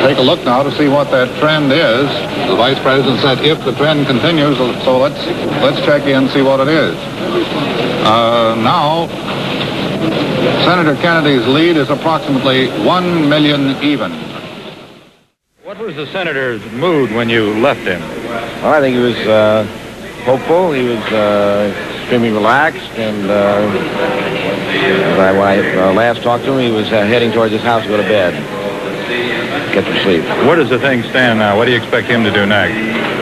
take a look now to see what that trend is. The vice president said if the trend continues, so let's check in and see what it is. Now, Senator Kennedy's lead is approximately 1 million even. What was the senator's mood when you left him? Well, I think he was hopeful. He was extremely relaxed, and when I last talked to him, he was heading towards his house to go to bed, get some sleep. Where does the thing stand now? What do you expect him to do next?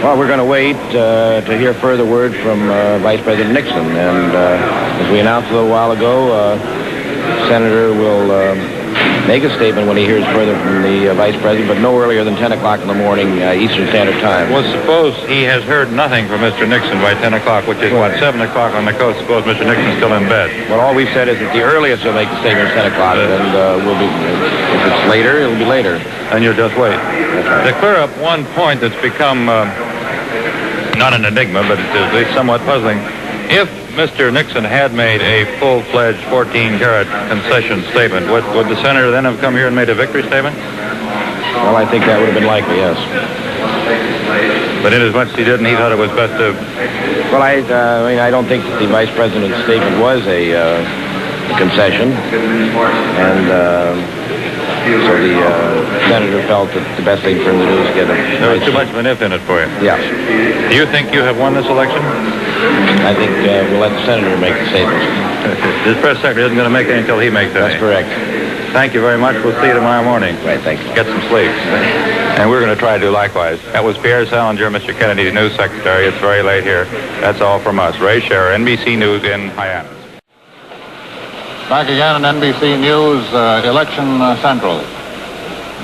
Well, we're going to wait to hear further word from Vice President Nixon, and as we announced a little while ago, the senator will make a statement when he hears further from the vice president, but no earlier than 10 o'clock in the morning, Eastern Standard Time. Well, suppose he has heard nothing from Mr. Nixon by 10 o'clock, which is, 7 o'clock on the coast. Suppose Mr. Nixon's still in bed. Well, all we've said is that the earliest he'll make the statement is 10 o'clock, and we'll be, if it's later, it'll be later. And you'll just wait. Right. To clear up one point that's become not an enigma, but it's at least somewhat puzzling. If Mr. Nixon had made a full-fledged 14-carat concession statement, would the senator then have come here and made a victory statement? Well, I think that would have been likely, yes. But inasmuch as he didn't, he thought it was best to... Well, I don't think that the vice president's statement was a concession, and so the senator felt that the best thing for him to do was get a... There was too much of an if in it for you. Yes. Do you think you have won this election? I think we'll let the senator make the statement. His press secretary isn't going to make it until he makes it. That's correct. Thank you very much. We'll see you tomorrow morning. Right, thank you. Get some sleep. And we're going to try to do likewise. That was Pierre Salinger, Mr. Kennedy's news secretary. It's very late here. That's all from us. Ray Scherer, NBC News in Hyannis. Back again on NBC News, Election Central.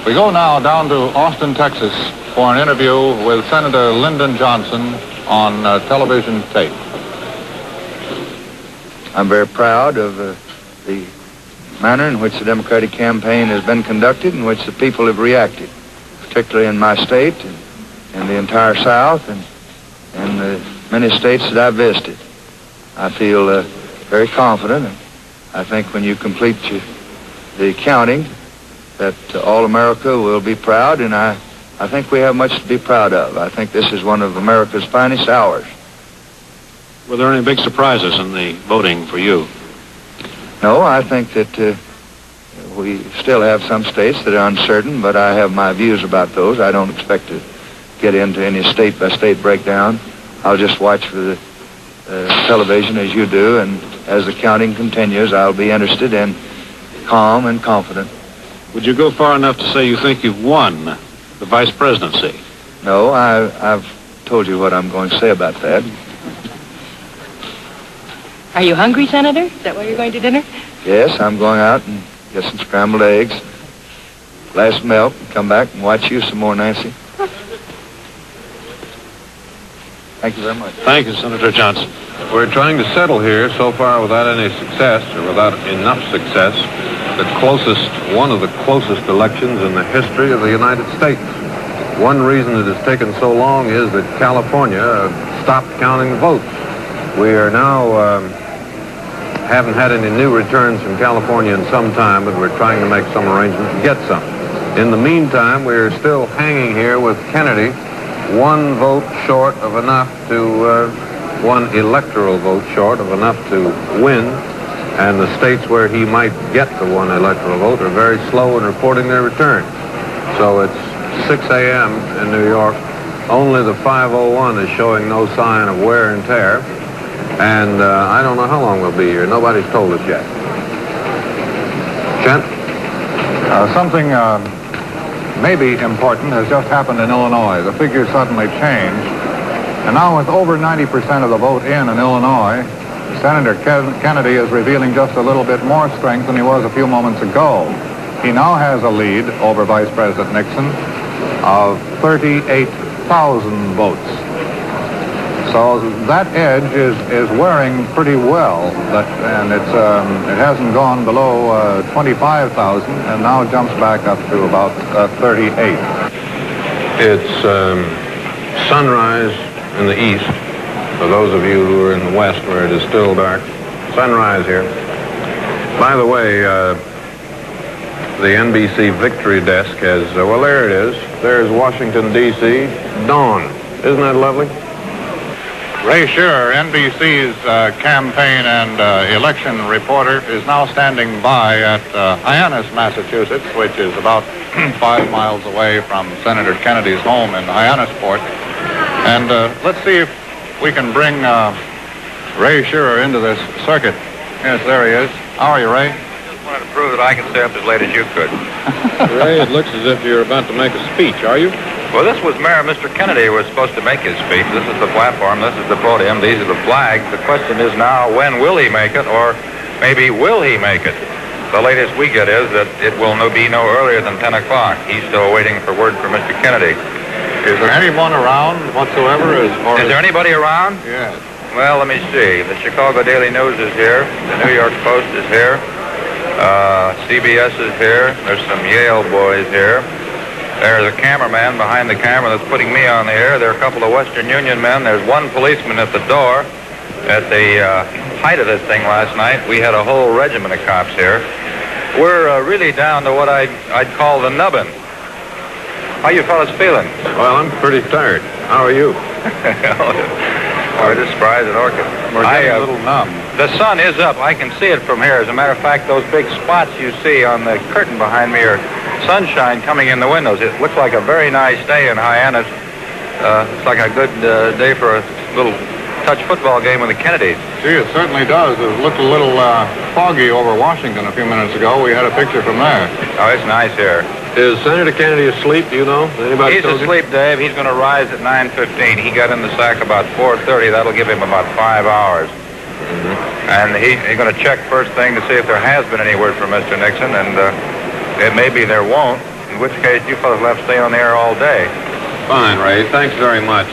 We go now down to Austin, Texas for an interview with Senator Lyndon Johnson on television tape. I'm very proud of the manner in which the Democratic campaign has been conducted, in which the people have reacted, particularly in my state and the entire South and the many states that I've visited. I feel very confident, and I think when you complete the counting that all America will be proud, and I think we have much to be proud of. I think this is one of America's finest hours. Were there any big surprises in the voting for you? No, I think that we still have some states that are uncertain, but I have my views about those. I don't expect to get into any state-by-state breakdown. I'll just watch for the television as you do, and as the counting continues, I'll be interested and calm and confident. Would you go far enough to say you think you've won the vice presidency? No, I've told you what I'm going to say about that. Are you hungry, Senator? Is that why you're going to dinner? Yes, I'm going out and get some scrambled eggs, a glass of milk, and come back and watch you some more, Nancy. Thank you very much. Thank you, Senator Johnson. We're trying to settle here so far without any success, or without enough success, one of the closest elections in the history of the United States. One reason it has taken so long is that California stopped counting the votes. We are now, haven't had any new returns from California in some time, but we're trying to make some arrangements to get some. In the meantime, we're still hanging here with Kennedy, one vote short of enough to, one electoral vote short of enough to win, and the states where he might get the one electoral vote are very slow in reporting their return. So it's 6 a.m. in New York. Only the 501 is showing no sign of wear and tear, and I don't know how long we'll be here. Nobody's told us yet. Kent? Something maybe important has just happened in Illinois. The figures suddenly changed. And now with over 90% of the vote in Illinois, Senator Kennedy is revealing just a little bit more strength than he was a few moments ago. He now has a lead over Vice President Nixon of 38,000 votes. So that edge is wearing pretty well, and it hasn't gone below 25,000, and now jumps back up to about 38. It's sunrise in the east, for those of you who are in the west where it is still dark. Sunrise here. By the way, the NBC Victory Desk has, well, there it is. There's Washington, D.C. Dawn. Isn't that lovely? Ray Shearer, NBC's campaign and election reporter, is now standing by at Hyannis, Massachusetts, which is about 5 miles away from Senator Kennedy's home in Hyannisport. And let's see if we can bring Ray Shearer into this circuit. Yes, there he is. How are you, Ray? Just wanted to prove that I can stay up as late as you could. Ray, it looks as if you're about to make a speech, are you? Well, this was Mayor Mr. Kennedy who was supposed to make his speech. This is the platform. This is the podium. These are the flags. The question is now, when will he make it, or maybe will he make it? The latest we get is that it will be no earlier than 10 o'clock. He's still waiting for word from Mr. Kennedy. Is there anyone around whatsoever? Is there anybody around? Yes. Well, let me see. The Chicago Daily News is here. The New York Post is here. CBS is here. There's some Yale boys here. There's a cameraman behind the camera that's putting me on the air. There are a couple of Western Union men. There's one policeman at the door. At the height of this thing last night, we had a whole regiment of cops here. We're really down to what I'd call the nubbin. How you fellas feeling? Well, I'm pretty tired. How are you? We're just surprised at Orchid. We're getting a little numb. The sun is up. I can see it from here. As a matter of fact, those big spots you see on the curtain behind me are sunshine coming in the windows. It looks like a very nice day in Hyannis. It's like a good day for a little touch football game with the Kennedys. Gee, it certainly does. It looked a little foggy over Washington a few minutes ago. We had a picture from there. Oh, it's nice here. Is Senator Kennedy asleep, do you know? Anybody He's asleep, Dave. He's going to rise at 9:15. He got in the sack about 4:30. That'll give him about 5 hours. Mm-hmm. And he's going to check first thing to see if there has been any word from Mr. Nixon, and it may be there won't, in which case you fellas will have to stay on the air all day. Fine, Ray. Thanks very much.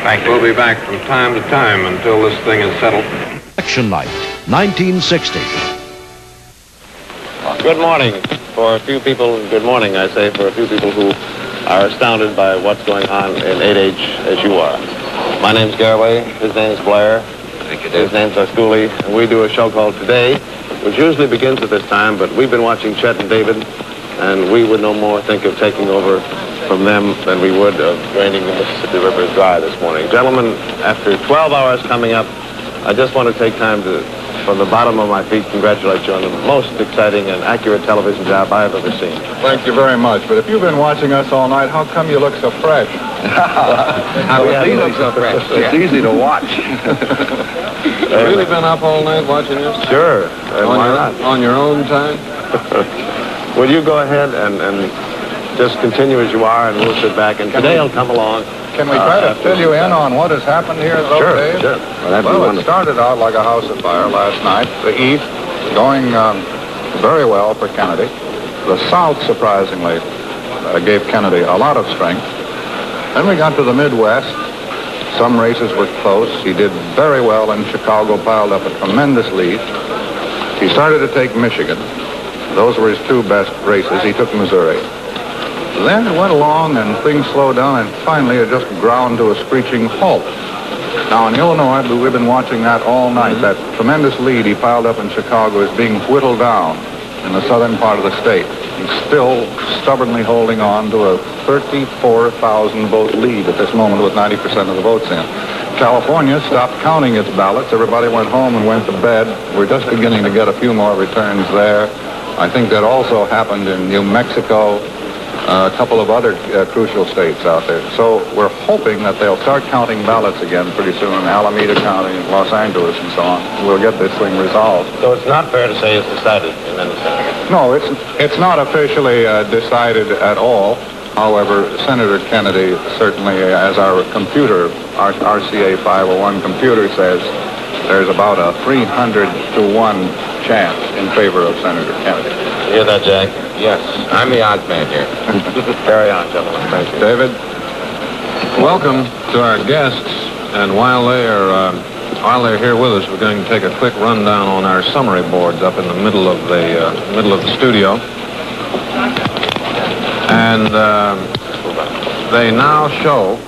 Thank you. We'll be back from time to time until this thing is settled. Election night, 1960. Good morning. For a few people, good morning, I say, for a few people who are astounded by what's going on in 8H as you are. My name's Garraway. His name's Blair. Thank you, His name's Asculi. And we do a show called Today, which usually begins at this time, but we've been watching Chet and David, and we would no more think of taking over from them than we would of draining the Mississippi River dry this morning. Gentlemen, after 12 hours coming up, I just want to take time to, from the bottom of my feet, congratulate you on the most exciting and accurate television job I have ever seen. Thank you very much. But if you've been watching us all night, how come you look so fresh? It's easy so fresh. It's easy to watch. Have you really been up all night watching this? Sure. Why not? On your own time? Will you go ahead and just continue as you are, and we'll sit back, and today will come along. Can we try to fill you in on what has happened here those days? Sure. Well, it started out like a house afire last night. The East going very well for Kennedy. The South, surprisingly, gave Kennedy a lot of strength. Then we got to the Midwest. Some races were close. He did very well in Chicago, piled up a tremendous lead. He started to take Michigan. Those were his two best races. He took Missouri. Then it went along and things slowed down, and finally it just ground to a screeching halt. Now in Illinois, we've been watching that all night. That tremendous lead he piled up in Chicago is being whittled down in the southern part of the state. He's still stubbornly holding on to a 34,000 vote lead at this moment with 90% of the votes in. California stopped counting its ballots. Everybody went home and went to bed. We're just beginning to get a few more returns there. I think that also happened in New Mexico, a couple of other crucial states out there. So we're hoping that they'll start counting ballots again pretty soon, Alameda County, Los Angeles, and so on. We'll get this thing resolved. So it's not fair to say it's decided in Minnesota? No, it's not officially decided at all. However, Senator Kennedy certainly, as our computer, our RCA 501 computer says, there's about a 300-to-1 chance in favor of Senator Kennedy. You hear that, Jack? Yes, I'm the odds man here. Carry on, gentlemen. Thank you. David? Welcome to our guests, and while they're here with us, we're going to take a quick rundown on our summary boards up in the middle of the studio. And they now show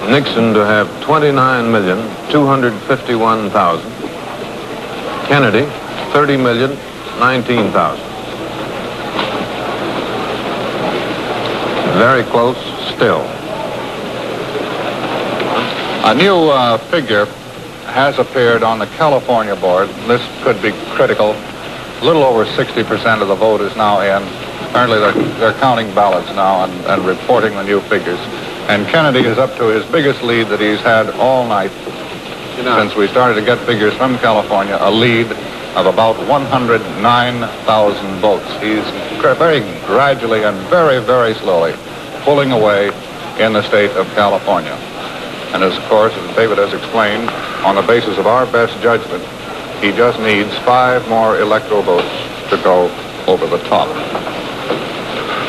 Nixon to have 29,251,000. Kennedy, 30,019,000. Very close still. A new figure has appeared on the California board. This could be critical. A little over 60% of the vote is now in. Apparently they're counting ballots now and reporting the new figures. And Kennedy is up to his biggest lead that he's had all night since we started to get figures from California, a lead of about 109,000 votes. He's very gradually and very, very slowly pulling away in the state of California. And of course, as David has explained, on the basis of our best judgment, he just needs 5 more electoral votes to go over the top.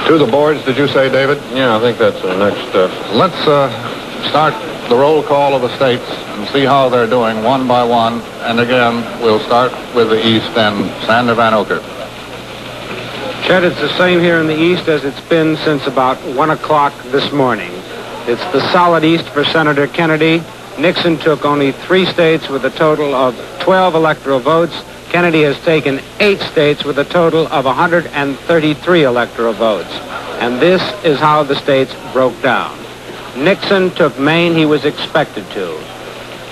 To the boards, did you say, David? Yeah, I think that's the next step. Let's start the roll call of the states and see how they're doing one by one. And again, we'll start with the East and Sander Van Oker. Chet, it's the same here in the East as it's been since about 1 o'clock this morning. It's the solid East for Senator Kennedy. Nixon took only 3 states with a total of 12 electoral votes. Kennedy has taken 8 states with a total of 133 electoral votes. And this is how the states broke down. Nixon took Maine. He was expected to.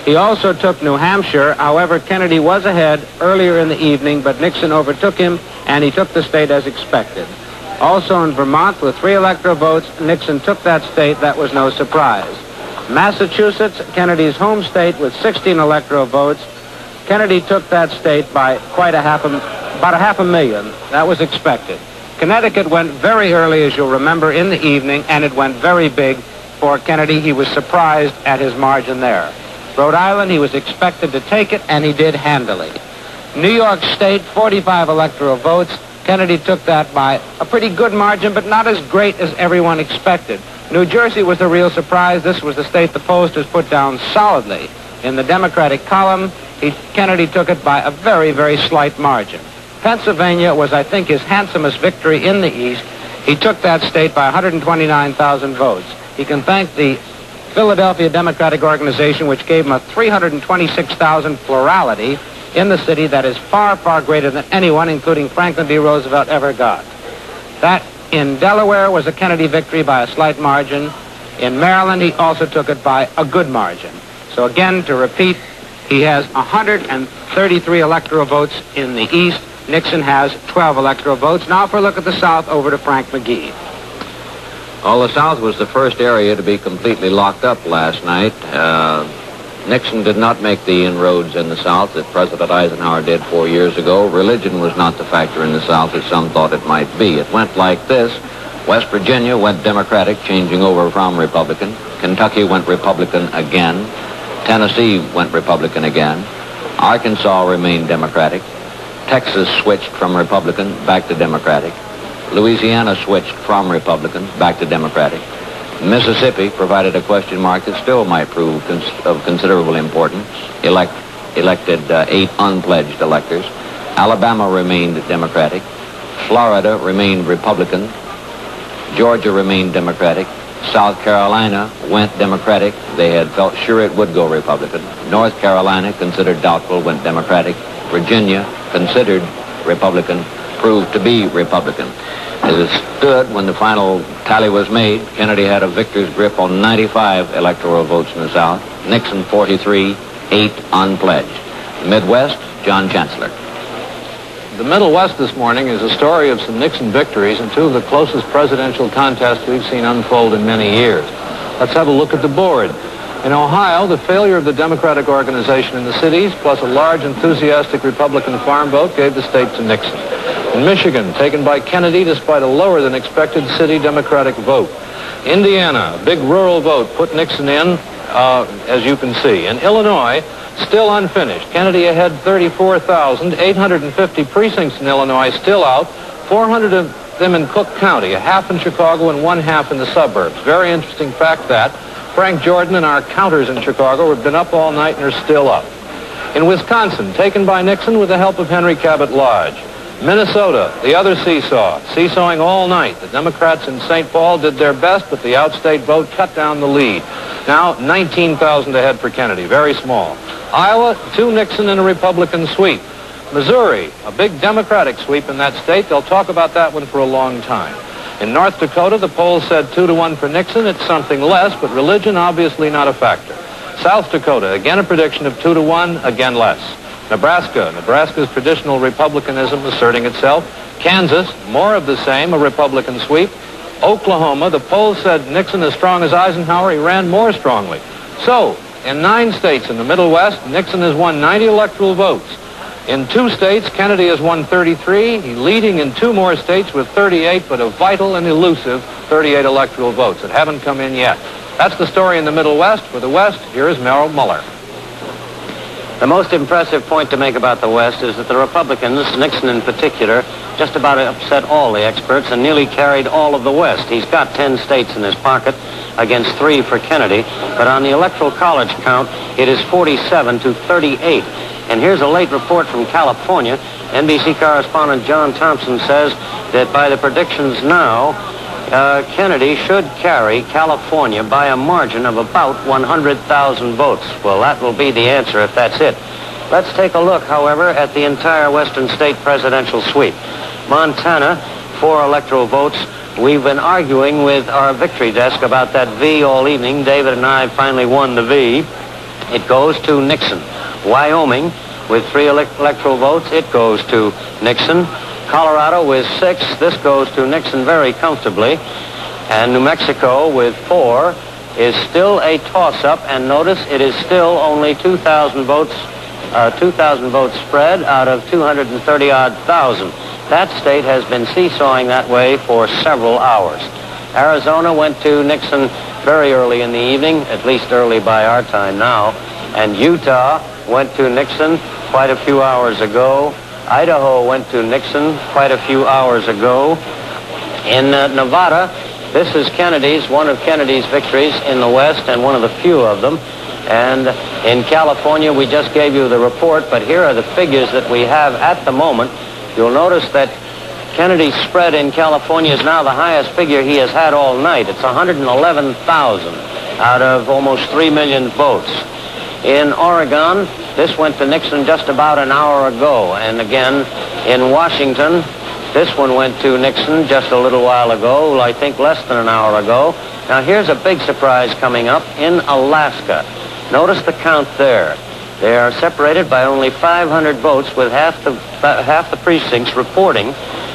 He also took New Hampshire. However, Kennedy was ahead earlier in the evening, but Nixon overtook him, and he took the state as expected. Also in Vermont, with 3 electoral votes, Nixon took that state. That was no surprise. Massachusetts, Kennedy's home state, with 16 electoral votes, Kennedy took that state by about a half a million. That was expected. Connecticut went very early, as you'll remember, in the evening, and it went very big for Kennedy. He was surprised at his margin there. Rhode Island, he was expected to take it, and he did handily. New York State, 45 electoral votes. Kennedy took that by a pretty good margin, but not as great as everyone expected. New Jersey was the real surprise. This was the state the pollsters put down solidly in the Democratic column. Kennedy took it by a very, very slight margin. Pennsylvania was, I think, his handsomest victory in the East. He took that state by 129,000 votes. He can thank the Philadelphia Democratic Organization, which gave him a 326,000 plurality in the city that is far, far greater than anyone, including Franklin D. Roosevelt, ever got. That in Delaware was a Kennedy victory by a slight margin. In Maryland, he also took it by a good margin. So again, to repeat, he has 133 electoral votes in the East. Nixon has 12 electoral votes. Now for a look at the South, over to Frank McGee. Well, the South was the first area to be completely locked up last night. Nixon did not make the inroads in the South that President Eisenhower did 4 years ago. Religion was not the factor in the South as some thought it might be. It went like this. West Virginia went Democratic, changing over from Republican. Kentucky went Republican again. Tennessee went Republican again. Arkansas remained Democratic. Texas switched from Republican back to Democratic. Louisiana switched from Republican back to Democratic. Mississippi provided a question mark that still might prove of considerable importance. Elected 8 unpledged electors. Alabama remained Democratic. Florida remained Republican. Georgia remained Democratic. South Carolina went Democratic. They had felt sure it would go Republican. North Carolina, considered doubtful, went Democratic. Virginia, considered Republican, proved to be Republican. As it stood when the final tally was made, Kennedy had a victor's grip on 95 electoral votes in the South. Nixon 43, 8 unpledged. Midwest, John Chancellor. The Middle West this morning is a story of some Nixon victories and 2 of the closest presidential contests we've seen unfold in many years. Let's have a look at the board. In Ohio, the failure of the Democratic organization in the cities, plus a large enthusiastic Republican farm vote, gave the state to Nixon. In Michigan, taken by Kennedy despite a lower than expected city Democratic vote. Indiana, a big rural vote, put Nixon in, as you can see. In Illinois, still unfinished. Kennedy had 34,850 precincts in Illinois still out, 400 of them in Cook County, a half in Chicago and 1/2 in the suburbs. Very interesting fact that Frank Jordan and our counters in Chicago have been up all night and are still up. In Wisconsin, taken by Nixon with the help of Henry Cabot Lodge. Minnesota, the other seesaw, seesawing all night. The Democrats in St. Paul did their best, but the outstate vote cut down the lead. Now 19,000 ahead for Kennedy, very small. Iowa, 2 Nixon and a Republican sweep. Missouri, a big Democratic sweep in that state. They'll talk about that one for a long time. In North Dakota, the polls said 2-1 for Nixon. It's something less, but religion obviously not a factor. South Dakota, again a prediction of 2-1, again less. Nebraska's traditional republicanism asserting itself. Kansas, more of the same, a Republican sweep. Oklahoma, the polls said Nixon as strong as Eisenhower. He ran more strongly. So, in 9 states in the Middle West, Nixon has won 90 electoral votes. In 2 states, Kennedy has won 33. He's leading in 2 more states with 38, but a vital and elusive 38 electoral votes that haven't come in yet. That's the story in the Middle West. For the West, here is Merrill Muller. The most impressive point to make about the West is that the Republicans, Nixon in particular, just about upset all the experts and nearly carried all of the West. He's got 10 states in his pocket against 3 for Kennedy, but on the Electoral College count, it is 47-38. And here's a late report from California. NBC correspondent John Thompson says that by the predictions now, Kennedy should carry California by a margin of about 100,000 votes. Well, that will be the answer if that's it. Let's take a look, however, at the entire Western state presidential sweep. Montana, 4 electoral votes. We've been arguing with our victory desk about that V all evening. David and I finally won the V. It goes to Nixon. Wyoming, with 3 electoral votes, it goes to Nixon. Colorado with 6, this goes to Nixon very comfortably. And New Mexico with 4 is still a toss-up, and notice it is still only 2,000 votes spread out of 230-odd thousand. That state has been seesawing that way for several hours. Arizona went to Nixon very early in the evening, at least early by our time now, and Utah went to Nixon quite a few hours ago. Idaho went to Nixon quite a few hours ago. In Nevada, this is one of Kennedy's victories in the West, and one of the few of them. And in California, we just gave you the report, but here are the figures that we have at the moment. you'll notice that Kennedy's spread in California is now the highest figure he has had all night. It's 111,000 out of almost 3 million votes. In Oregon, this went to Nixon just about an hour ago. And again, in Washington, this one went to Nixon just a little while ago, I think less than an hour ago. Now, here's a big surprise coming up in Alaska. Notice the count there. They are separated by only 500 votes, with half the precincts reporting.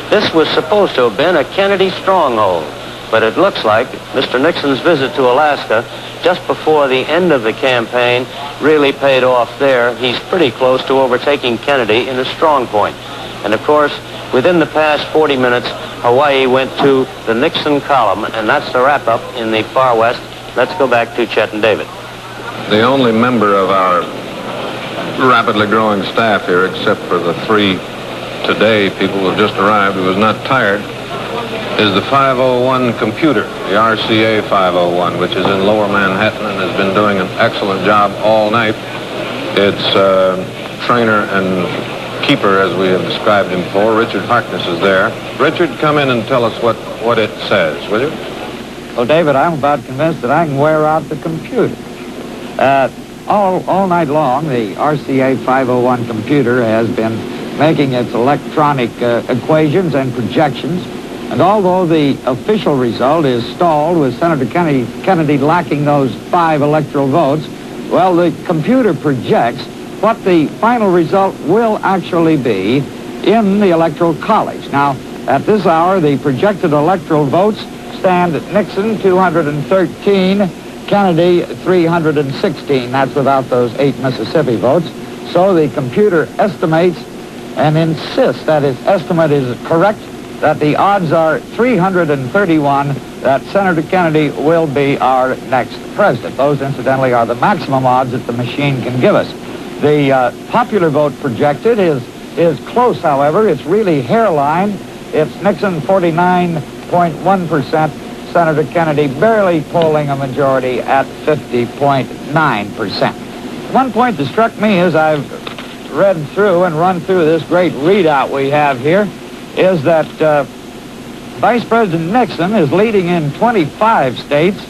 This was supposed to have been a Kennedy stronghold, but it looks like Mr. Nixon's visit to Alaska just before the end of the campaign really paid off there. He's pretty close to overtaking Kennedy in a strong point. And of course, within the past 40 minutes, Hawaii went to the Nixon column, and that's the wrap-up in the far west. Let's go back to Chet and David. The only member of our rapidly growing staff here, except for the 3 today people who have just arrived who was not tired, is the 501 computer, the RCA 501, which is in Lower Manhattan and has been doing an excellent job all night. Its trainer and keeper, as we have described him before, Richard Harkness, is there. Richard, come in and tell us what it says, will you? Well, David, I'm about convinced that I can wear out the computer. All night long, the RCA 501 computer has been making its electronic equations and projections. And although the official result is stalled with Senator Kennedy lacking those 5 electoral votes, well, the computer projects what the final result will actually be in the Electoral College. Now, at this hour, the projected electoral votes stand at Nixon 213, Kennedy 316. That's without those 8 Mississippi votes. So the computer estimates and insists that its estimate is correct, that the odds are 331 that Senator Kennedy will be our next president. Those, incidentally, are the maximum odds that the machine can give us. The popular vote projected is close, however. It's really hairline. It's Nixon 49.1%, Senator Kennedy barely polling a majority at 50.9%. One point that struck me as I've read through and run through this great readout we have here is that Vice President Nixon is leading in 25 states,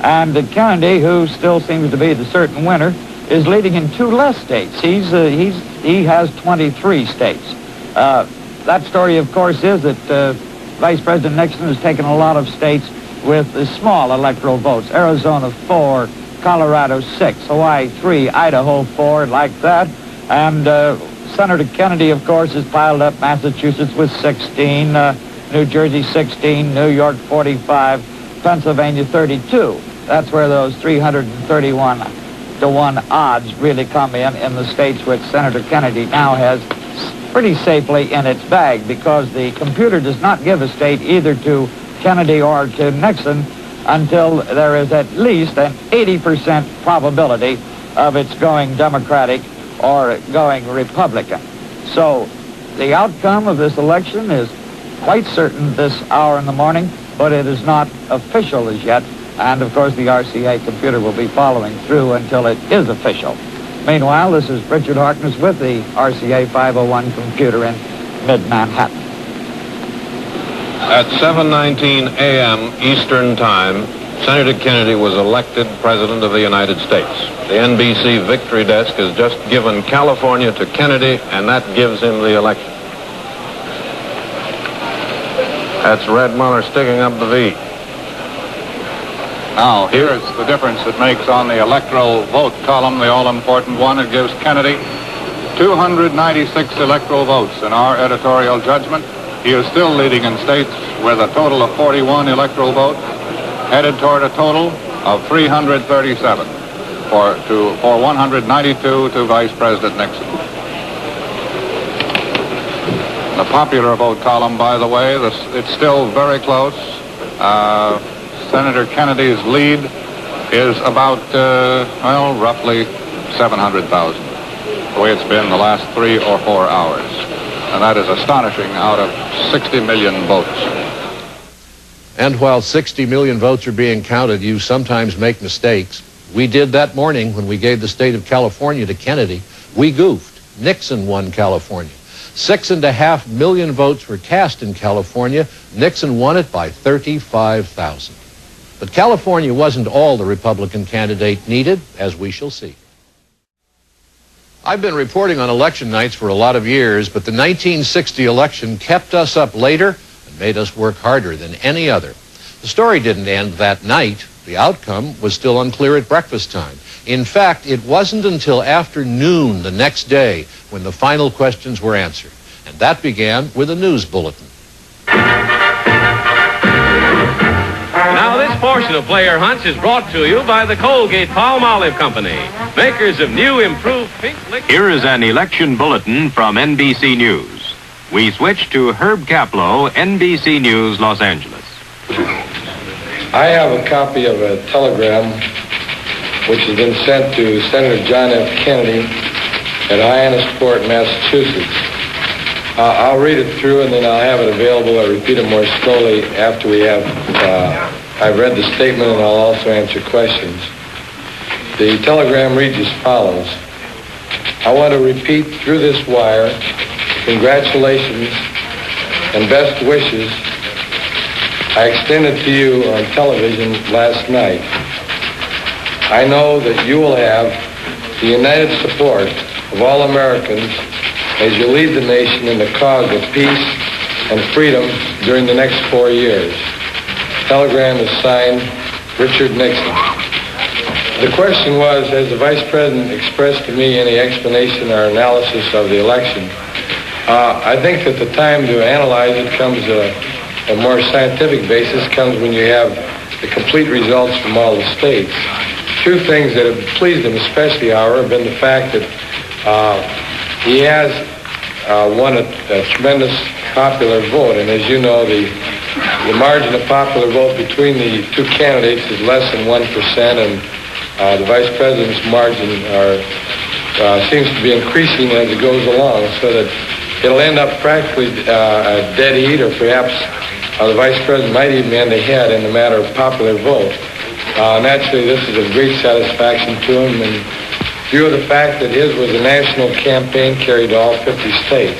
and Kennedy, who still seems to be the certain winner, is leading in 2 less states. He has 23 states. That story, of course, is that Vice President Nixon has taken a lot of states with small electoral votes. Arizona 4, Colorado 6, Hawaii 3, Idaho 4, like that. And Senator Kennedy, of course, has piled up Massachusetts with 16, New Jersey 16, New York 45, Pennsylvania 32. That's where those 331-to-1 odds really come in the states which Senator Kennedy now has pretty safely in its bag, because the computer does not give a state either to Kennedy or to Nixon until there is at least an 80% probability of its going Democratic or going Republican. So the outcome of this election is quite certain this hour in the morning, but it is not official as yet. And of course, the RCA computer will be following through until it is official. Meanwhile, this is Richard Harkness with the RCA 501 computer in mid-Manhattan. At 7:19 a.m. Eastern Time, Senator Kennedy was elected President of the United States. The NBC Victory Desk has just given California to Kennedy, and that gives him the election. That's Red Muller sticking up the V. Now, here's the difference it makes on the electoral vote column, the all-important one. It gives Kennedy 296 electoral votes in our editorial judgment. He is still leading in states with a total of 41 electoral votes, headed toward a total of 337 for 192 to Vice President Nixon. The popular vote column, by the way, it's still very close. Senator Kennedy's lead is about, roughly 700,000, the way it's been the last 3 or 4 hours. And that is astonishing out of 60 million votes. And while 60 million votes are being counted, you sometimes make mistakes. We did that morning when we gave the state of California to Kennedy. We goofed. Nixon won California. 6.5 million votes were cast in California. Nixon won it by 35,000. But California wasn't all the Republican candidate needed, as we shall see. I've been reporting on election nights for a lot of years, but the 1960 election kept us up later and made us work harder than any other. The story didn't end that night. The outcome was still unclear at breakfast time. In fact, it wasn't until after noon the next day when the final questions were answered. And that began with a news bulletin. Now, this portion of Player Hunch is brought to you by the Colgate Palmolive Company, makers of new improved pink liquid. Here is an election bulletin from NBC News. We switch to Herb Kaplow, NBC News, Los Angeles. I have a copy of a telegram which has been sent to Senator John F. Kennedy at Hyannisport, Massachusetts. I'll read it through and then I'll have it available. I'll repeat it more slowly after we have, I've read the statement, and I'll also answer questions. The telegram reads as follows. I want to repeat through this wire congratulations and best wishes I extended to you on television last night. I know that you will have the united support of all Americans as you lead the nation in the cause of peace and freedom during the next 4 years. Telegram is signed, Richard Nixon. The question was, has the Vice President expressed to me any explanation or analysis of the election? I think that the time to analyze it comes, a more scientific basis comes when you have the complete results from all the states. Two things that have pleased him especially, however, have been the fact that he has won a tremendous popular vote. And as you know, the margin of popular vote between the two candidates is less than 1%, and the Vice President's margin seems to be increasing as it goes along, so that it'll end up practically a dead heat, or perhaps the Vice President might even end ahead in the matter of popular vote. Naturally, this is a great satisfaction to him, in view of the fact that his was a national campaign carried to all 50 states.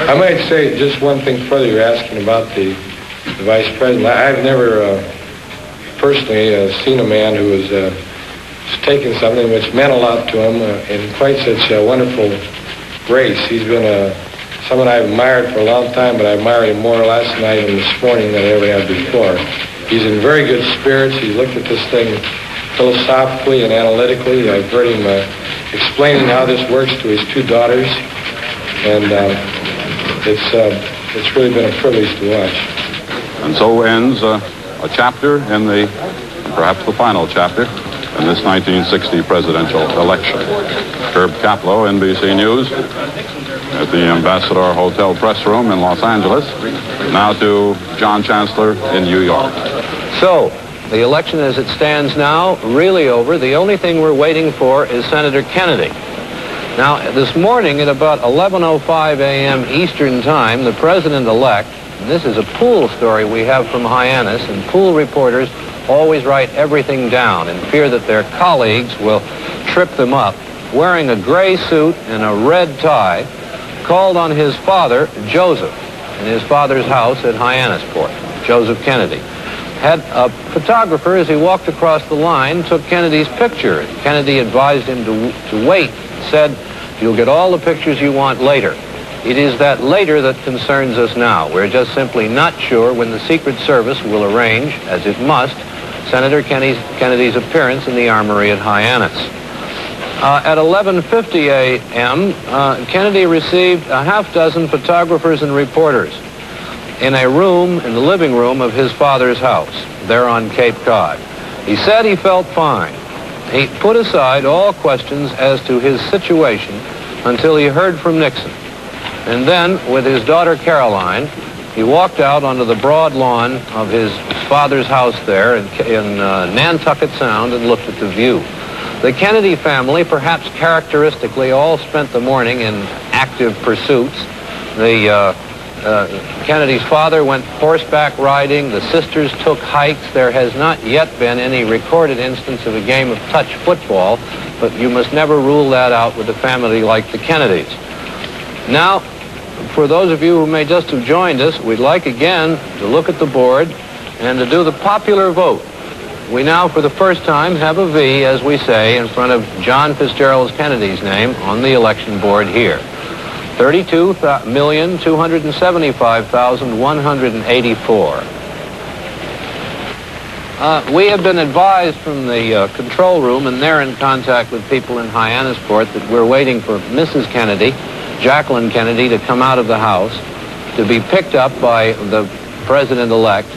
I might say just one thing further. You're asking about the Vice President. I've never personally seen a man who was taking something which meant a lot to him in quite such a wonderful grace. He's been someone I've admired for a long time, but I admired him more last night and this morning than I ever had before. He's in very good spirits. He's looked at this thing philosophically and analytically. I've heard him explaining how this works to his two daughters, and it's really been a privilege to watch. And so ends a chapter in perhaps the final chapter in this 1960 presidential election. Herb Kaplow, NBC News, at the Ambassador Hotel press room in Los Angeles. Now to John Chancellor in New York. So, the election as it stands now, really over. The only thing we're waiting for is Senator Kennedy. Now, this morning at about 11:05 a.m. Eastern Time, the President-elect, and this is a pool story we have from Hyannis, and pool reporters always write everything down in fear that their colleagues will trip them up, wearing a gray suit and a red tie, called on his father, Joseph, in his father's house at Hyannisport, Joseph Kennedy. Had a photographer, as he walked across the line, took Kennedy's picture. Kennedy advised him to wait, said, you'll get all the pictures you want later. It is that later that concerns us now. We're just simply not sure when the Secret Service will arrange, as it must, Senator Kennedy's appearance in the Armory at Hyannis. At 11:50 a.m., Kennedy received a half dozen photographers and reporters in a room, in the living room of his father's house, there on Cape Cod. He said he felt fine. He put aside all questions as to his situation until he heard from Nixon. And then, with his daughter Caroline, he walked out onto the broad lawn of his father's house there in Nantucket Sound and looked at the view. The Kennedy family, perhaps characteristically, all spent the morning in active pursuits. Kennedy's father went horseback riding. The sisters took hikes. There has not yet been any recorded instance of a game of touch football, but you must never rule that out with a family like the Kennedys. Now, for those of you who may just have joined us, we'd like again to look at the board and to do the popular vote. We now, for the first time, have a V, as we say, in front of John Fitzgerald Kennedy's name on the election board here. 32,275,184. We have been advised from the control room, and they're in contact with people in Hyannisport, that we're waiting for Mrs. Kennedy, Jacqueline Kennedy, to come out of the house, to be picked up by the president-elect,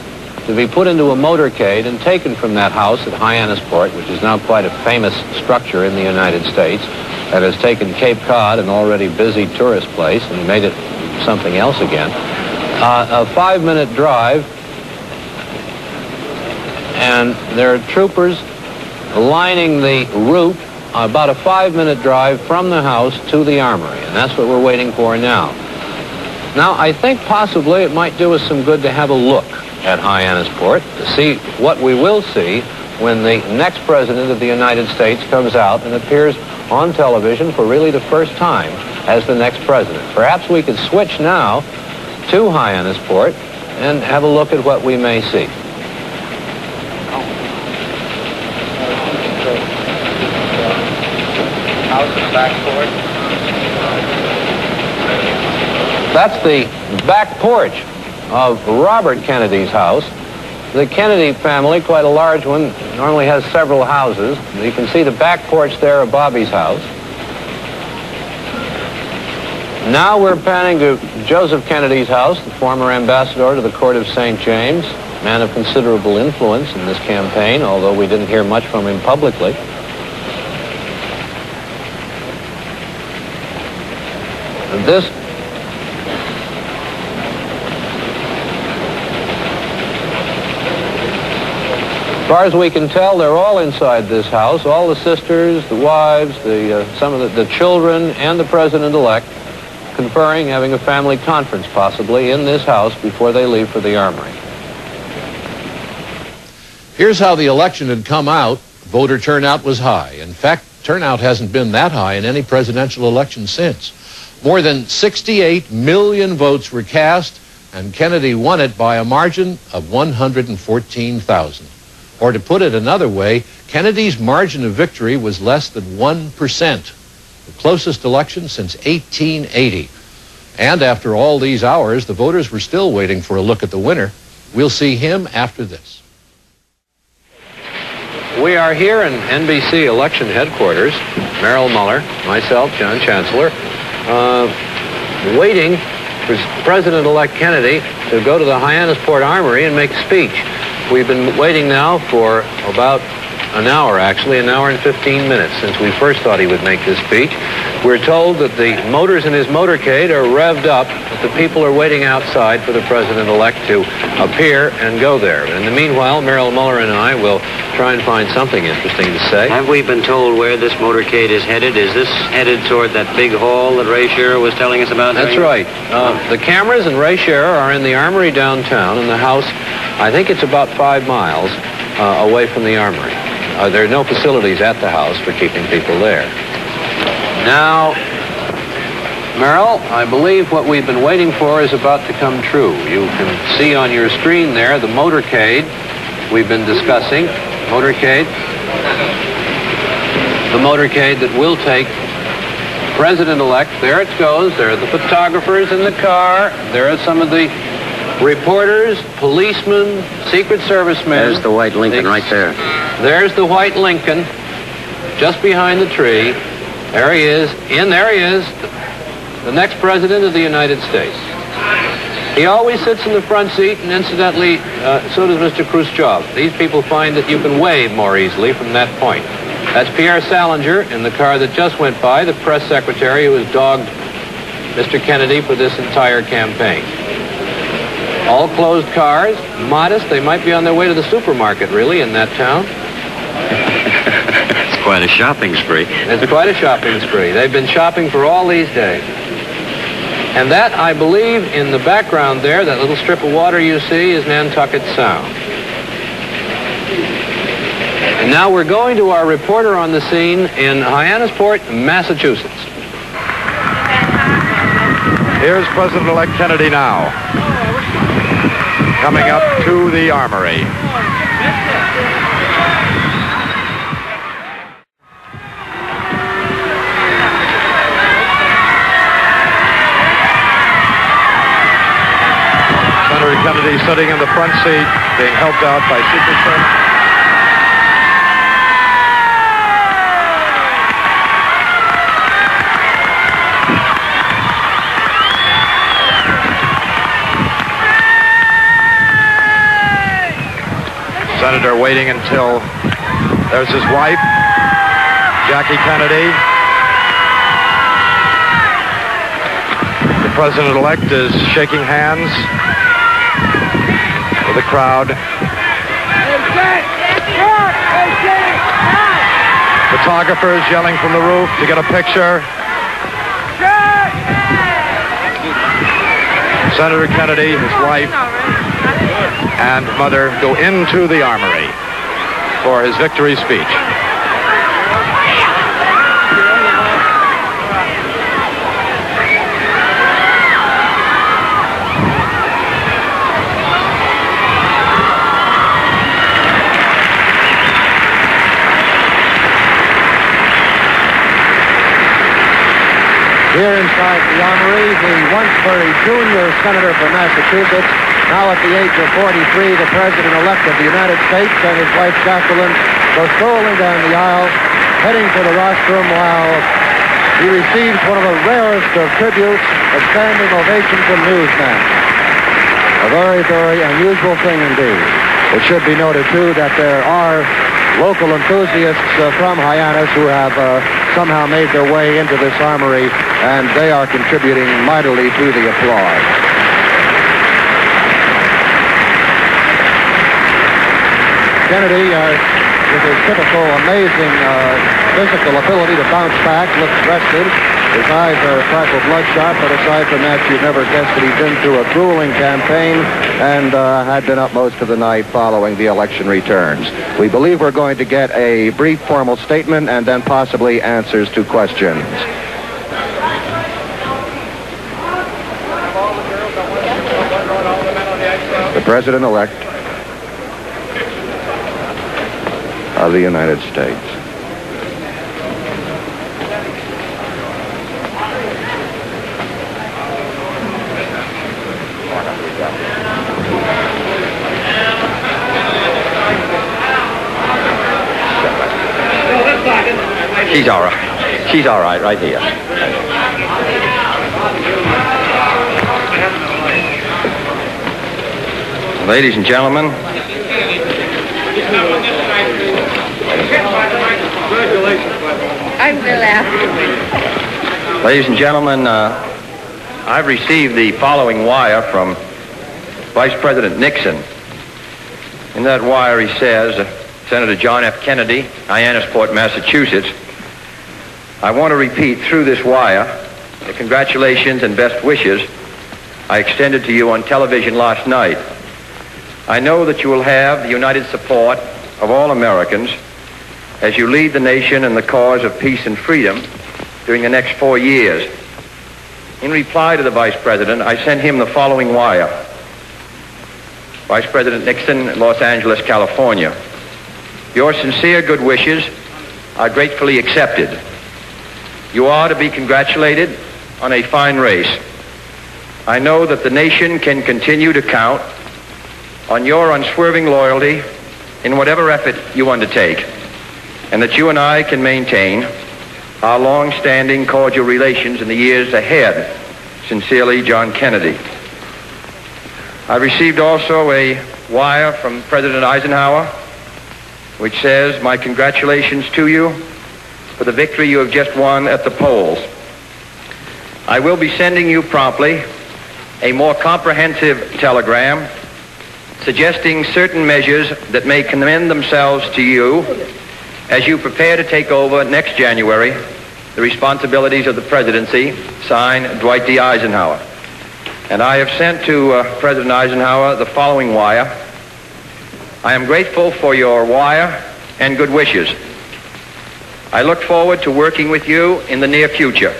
to be put into a motorcade and taken from that house at Hyannisport, which is now quite a famous structure in the United States, that has taken Cape Cod, an already busy tourist place, and made it something else again. A 5-minute drive, and there are troopers lining the route, about a 5-minute drive from the house to the armory, and that's what we're waiting for now. Now, I think possibly it might do us some good to have a look at Hyannisport to see what we will see when the next president of the United States comes out and appears on television for really the first time as the next president. Perhaps we could switch now to Hyannisport and have a look at what we may see. House in the back porch. That's the back porch of Robert Kennedy's house. The Kennedy family, quite a large one, normally has several houses. You can see the back porch there of Bobby's house. Now we're panning to Joseph Kennedy's house, the former ambassador to the Court of St. James, man of considerable influence in this campaign, although we didn't hear much from him publicly. This as far as we can tell, they're all inside this house, all the sisters, the wives, some of the children, and the president-elect conferring, having a family conference possibly in this house before they leave for the armory. Here's how the election had come out. Voter turnout was high. In fact, turnout hasn't been that high in any presidential election since. More than 68 million votes were cast, and Kennedy won it by a margin of 114,000. Or to put it another way, Kennedy's margin of victory was less than 1%, the closest election since 1880. And after all these hours, the voters were still waiting for a look at the winner. We'll see him after this. We are here in NBC election headquarters, Merrill Muller, myself, John Chancellor, waiting for President-elect Kennedy to go to the Hyannisport Armory and make a speech. We've been waiting now for about an hour, actually, an hour and 15 minutes since we first thought he would make this speech. We're told that the motors in his motorcade are revved up, that the people are waiting outside for the president-elect to appear and go there. In the meanwhile, Merrill Muller and I will try and find something interesting to say. Have we been told where this motorcade is headed? Is this headed toward that big hall that Ray Scherer was telling us about? That's right. The cameras and Ray Scherer are in the armory downtown, and the house, I think it's about 5 miles away from the armory. There are no facilities at the house for keeping people there. Now, Merrill, I believe what we've been waiting for is about to come true. You can see on your screen there the motorcade we've been discussing. Motorcade. The motorcade that will take President-elect. There it goes. There are the photographers in the car. There are some of the reporters, policemen, Secret Service men. There's the white Lincoln right there. There's the white Lincoln just behind the tree. There he is. There he is, the next president of the United States. He always sits in the front seat, and incidentally, so does Mr. Khrushchev. These people find that you can wave more easily from that point. That's Pierre Salinger in the car that just went by, the press secretary who has dogged Mr. Kennedy for this entire campaign. All closed cars, modest. They might be on their way to the supermarket, really, in that town. It's quite a shopping spree. It's quite a shopping spree. They've been shopping for all these days. And that, I believe, in the background there, that little strip of water you see, is Nantucket Sound. And now we're going to our reporter on the scene in Hyannisport, Massachusetts. Here's President-elect Kennedy now, coming up to the Armory. Senator Kennedy sitting in the front seat, being helped out by Secret Service. Senator waiting until there's his wife, Jackie Kennedy. The president-elect is shaking hands with the crowd. Photographers yelling from the roof to get a picture. Senator Kennedy, his wife, and mother go into the Armory for his victory speech. Here inside the Armory, the once very junior senator from Massachusetts, now at the age of 43, the president-elect of the United States, and his wife Jacqueline go strolling down the aisle, heading for the rostrum while he receives one of the rarest of tributes, a standing ovation from newsmen. A very, very unusual thing indeed. It should be noted, too, that there are local enthusiasts from Hyannis who have somehow made their way into this Armory, and they are contributing mightily to the applause. Kennedy, with his typical amazing physical ability to bounce back, looks rested. His eyes are a trifle bloodshot, but aside from that, you'd never guess that he'd been through a grueling campaign and had been up most of the night following the election returns. We believe we're going to get a brief formal statement and then possibly answers to questions. The President-elect of the United States. She's all right. She's all right, right here. Ladies and gentlemen, I will ask. ladies and gentlemen, I've received the following wire from Vice President Nixon. In that wire, he says, Senator John F. Kennedy, Hyannisport, Massachusetts, I want to repeat through this wire the congratulations and best wishes I extended to you on television last night. I know that you will have the united support of all Americans as you lead the nation in the cause of peace and freedom during the next 4 years. In reply to the Vice President, I sent him the following wire. Vice President Nixon, Los Angeles, California. Your sincere good wishes are gratefully accepted. You are to be congratulated on a fine race. I know that the nation can continue to count on your unswerving loyalty in whatever effort you undertake, and that you and I can maintain our long-standing cordial relations in the years ahead. Sincerely, John Kennedy. I received also a wire from President Eisenhower, which says, my congratulations to you for the victory you have just won at the polls. I will be sending you promptly a more comprehensive telegram suggesting certain measures that may commend themselves to you as you prepare to take over next January the responsibilities of the presidency, signed Dwight D. Eisenhower. And I have sent to President Eisenhower the following wire. I am grateful for your wire and good wishes. I look forward to working with you in the near future.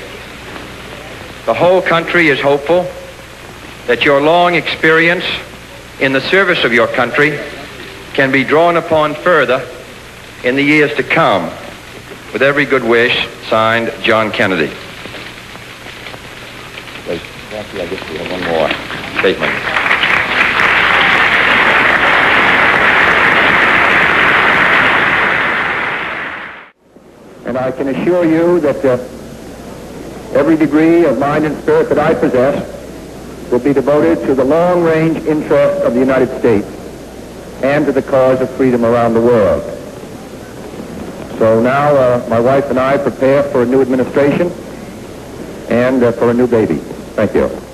the whole country is hopeful that your long experience in the service of your country can be drawn upon further in the years to come. With every good wish, signed, John Kennedy. Wait, Kathy, I guess we have one more statement. And I can assure you that every degree of mind and spirit that I possess will be devoted to the long-range interests of the United States and to the cause of freedom around the world. So now my wife and I prepare for a new administration and for a new baby. Thank you.